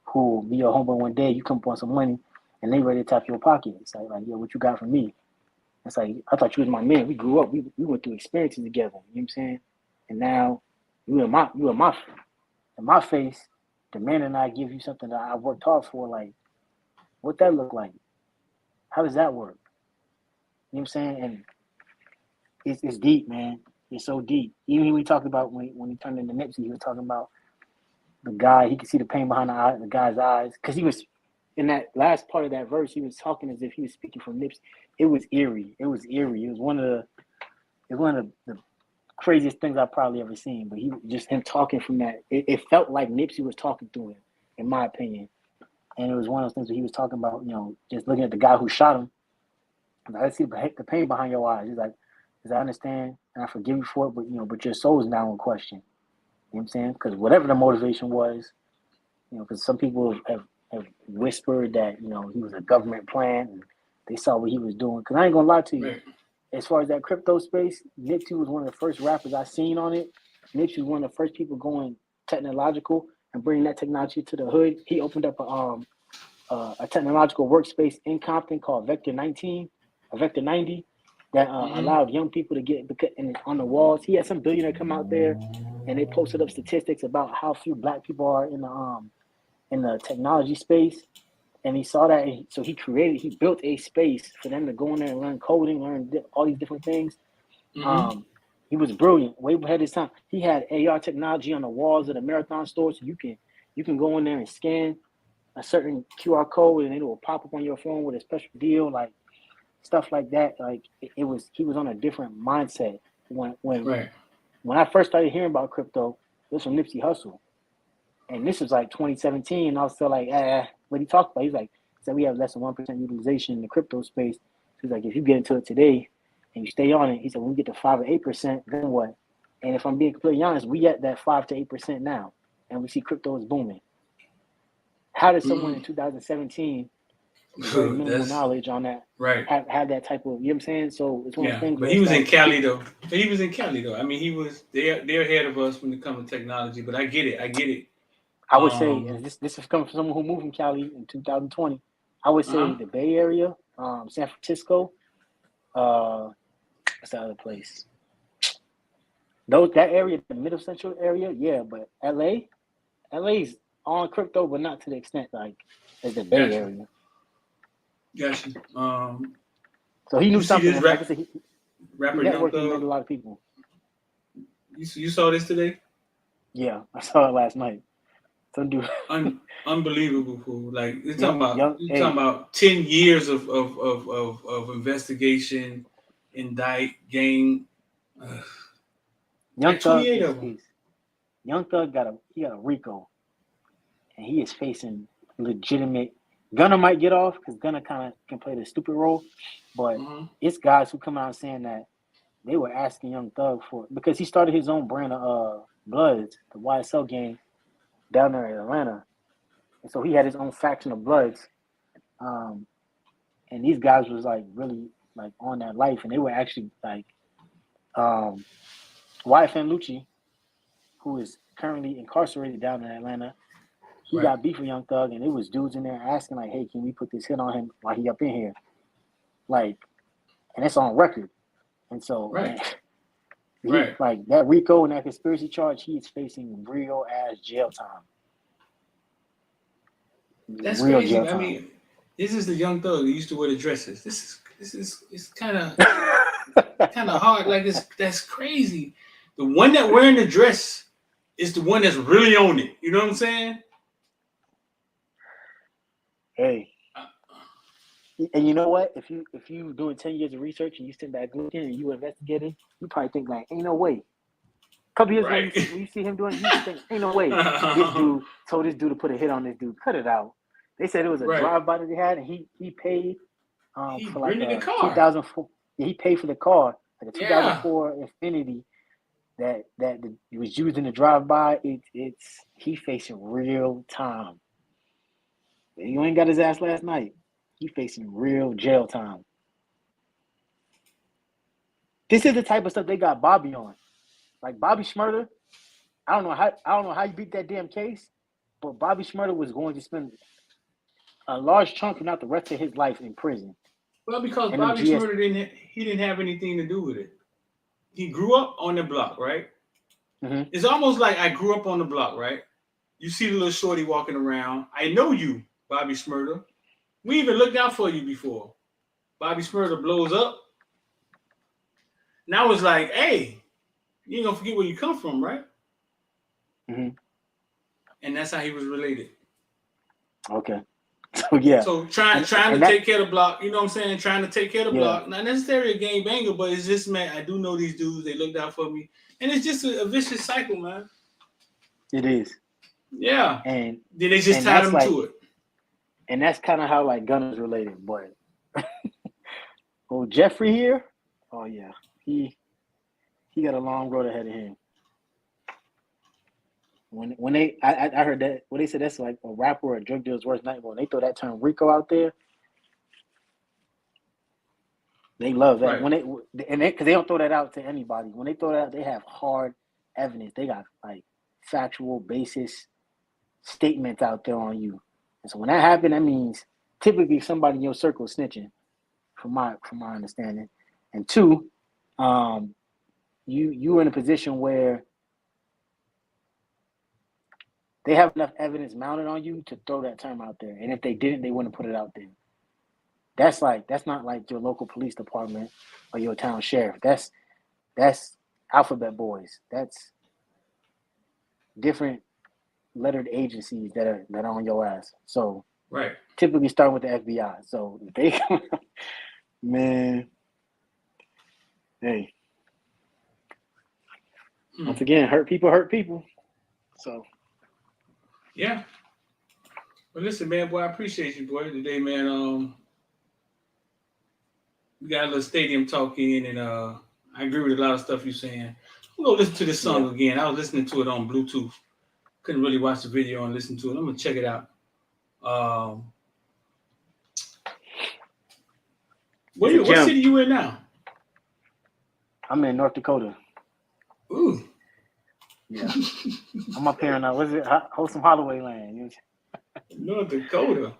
who be your homeboy one day, you come up on some money and they ready to tap your pocket. It's like, yeah, what you got from me? It's like, I thought you was my man. We grew up. We went through experiences together. You know what I'm saying? And now you in my face, demanding I give you something that I worked hard for. Like, what that look like? How does that work? You know what I'm saying? And it's deep, man. It's so deep. Even when we talked about when he turned into Nipsey, he was talking about the guy. He could see the pain behind the guy's eyes, because he was in that last part of that verse. He was talking as if he was speaking from Nipsey. It was eerie. It was one of the craziest things I've probably ever seen. But he just him talking from that. It felt like Nipsey was talking through him, in my opinion. And it was one of those things where he was talking about, you know, just looking at the guy who shot him. I see the pain behind your eyes. He's like, because I understand and I forgive you for it, but you know, but your soul is now in question. You know what I'm saying? Because whatever the motivation was, you know, because some people have whispered that, you know, he was a government plan and they saw what he was doing. Because I ain't gonna lie to you, Right. as far as that crypto space, Nipsey was one of the first rappers I seen on it. Nipsey was one of the first people going technological and bringing that technology to the hood. He opened up a technological workspace in Compton called Vector 90 that allowed young people to get on the walls. He had some billionaire come out there and they posted up statistics about how few black people are in the technology space. And he saw that, and so he built a space for them to go in there and learn coding, learn all these different things. He was brilliant, way ahead of his time. He had AR technology on the walls of the Marathon store, so you can go in there and scan a certain QR code, and it will pop up on your phone with a special deal, like stuff like that. Like he was on a different mindset when I first started hearing about crypto. It was from Nipsey Hussle, and this was like 2017. And I was still like, what he talked about? He's like, said we have less than 1% utilization in the crypto space. So he's like, if you get into it today and you stay on it, he said, when we get to 5 or 8%, then what? And if I'm being completely honest, we at that 5 to 8% now, and we see crypto is booming. How does someone in 2017 with very minimal knowledge on that have that type of, you know what I'm saying? So it's one of those things. But he was in Cali though. I mean, they're ahead of us when it comes to technology. But I get it. I would say, and this is coming from someone who moved from Cali in 2020. I would say the Bay Area, San Francisco, what's that other place? That area, the Middle Central area, yeah. But LA's on crypto, but not to the extent like as the Bay Area. Gotcha. So he knew something. Rapper networking Young met a lot of people. You saw this today? Yeah, I saw it last night. Some dude. Unbelievable, fool. Like you're talking about 10 years of investigation, indict, gang. Young Thug, 28 of them. Young Thug got a RICO, and he is facing legitimate. Gunna might get off because Gunna kind of can play the stupid role, but it's guys who come out saying that they were asking Young Thug for it because he started his own brand of Bloods, the YSL gang down there in Atlanta, and so he had his own faction of Bloods, and these guys was like really like on that life, and they were actually like YFN Lucci, who is currently incarcerated down in Atlanta. He Right. got beef with Young Thug, and it was dudes in there asking like, "Hey, can we put this hit on him while he up in here?" Like, and it's on record. And so, Right. he, Right. like that RICO and that conspiracy charge, he is facing real ass jail time. That's real crazy. jail I time. mean, this is the Young Thug who used to wear the dresses. This is it's kind of hard. Like that's crazy. The one that wearing the dress is the one that's really on it. You know what I'm saying? Hey, and you know what? If you doing 10 years of research and you sit back looking and you investigating, you probably think like, ain't no way. A couple years Right. ago, when you see him doing it, you think, ain't no way. This dude told this dude to put a hit on this dude. Cut it out. They said it was a Right. drive-by that they had, and he paid He for like rented a the car. 2004. Yeah, he paid for the car, like a Yeah. 2004 Infiniti that he was using the drive-by. It's he facing real time. You ain't got his ass last night. He facing real jail time. This is the type of stuff they got Bobby on. Like Bobby Shmurda, I don't know how you beat that damn case, but Bobby Shmurda was going to spend a large chunk, if not the rest of his life, in prison. Well, because And them Bobby GS Shmurda didn't have anything to do with it. He grew up on the block, right? Mhm. It's almost like I grew up on the block, right? You see the little shorty walking around. I know you, Bobby Shmurda. We even looked out for you before. Bobby Shmurda blows up. Now it's like, hey, you ain't gonna forget where you come from, right? Mhm. And that's how he was related. Okay. So yeah. So trying to and that- take care of the block, you know what I'm saying? Trying to take care of the Yeah. block. Not necessarily a gang banger, but it's just, man, I do know these dudes. They looked out for me. And it's just a vicious cycle, man. It is. Yeah. And Then they just and tied that's him to it. and that's kind of how like Gunna's related, but oh, Jeffrey here, oh yeah, he got a long road ahead of him. When I heard that when they said that's like a rapper or a drug dealer's worst nightmare, when they throw that term RICO out there, they love that. Right. When because they don't throw that out to anybody. When they throw that out, they have hard evidence. They got like factual basis statements out there on you. And so when that happens, that means typically somebody in your circle is snitching, from my understanding. And two, you're in a position where they have enough evidence mounted on you to throw that term out there. And if they didn't, they wouldn't put it out there. That's not like your local police department or your town sheriff. That's alphabet boys. That's different lettered agencies that are on your ass. So Right. typically starting with the FBI. So if they man, hey. Once again, hurt people. So Yeah. Well, listen, man, boy, I appreciate you, boy, today, man. We got a little stadium talk in, and I agree with a lot of stuff you're saying. I'm gonna listen to this song again. I was listening to it on Bluetooth. Couldn't really watch the video and listen to it. I'm gonna check it out. What city you in now? I'm in North Dakota. Ooh. Yeah. I'm up here in Wholesome Holloway land. You know? North Dakota.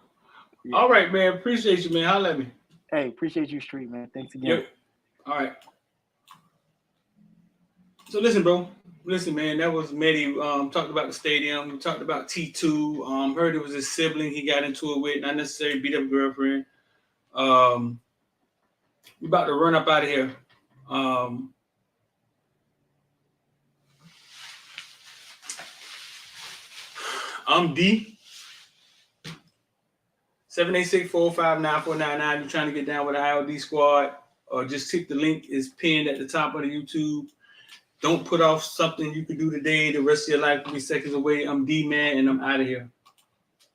Yeah. All right, man. Appreciate you, man. Holla at me. Hey, appreciate you, Street, man. Thanks again. Yep. All right. So listen, bro. Listen, man. That was Mehdi. Talked about the stadium. We talked about T2. Heard it was his sibling he got into it with. Not necessarily beat up girlfriend. We about to run up out of here. I'm D. 786-459-499. You're trying to get down with the ILD squad, or just click the link. It's pinned at the top of the YouTube. Don't put off something you can do today. The rest of your life will be seconds away. I'm D, man, and I'm out of here.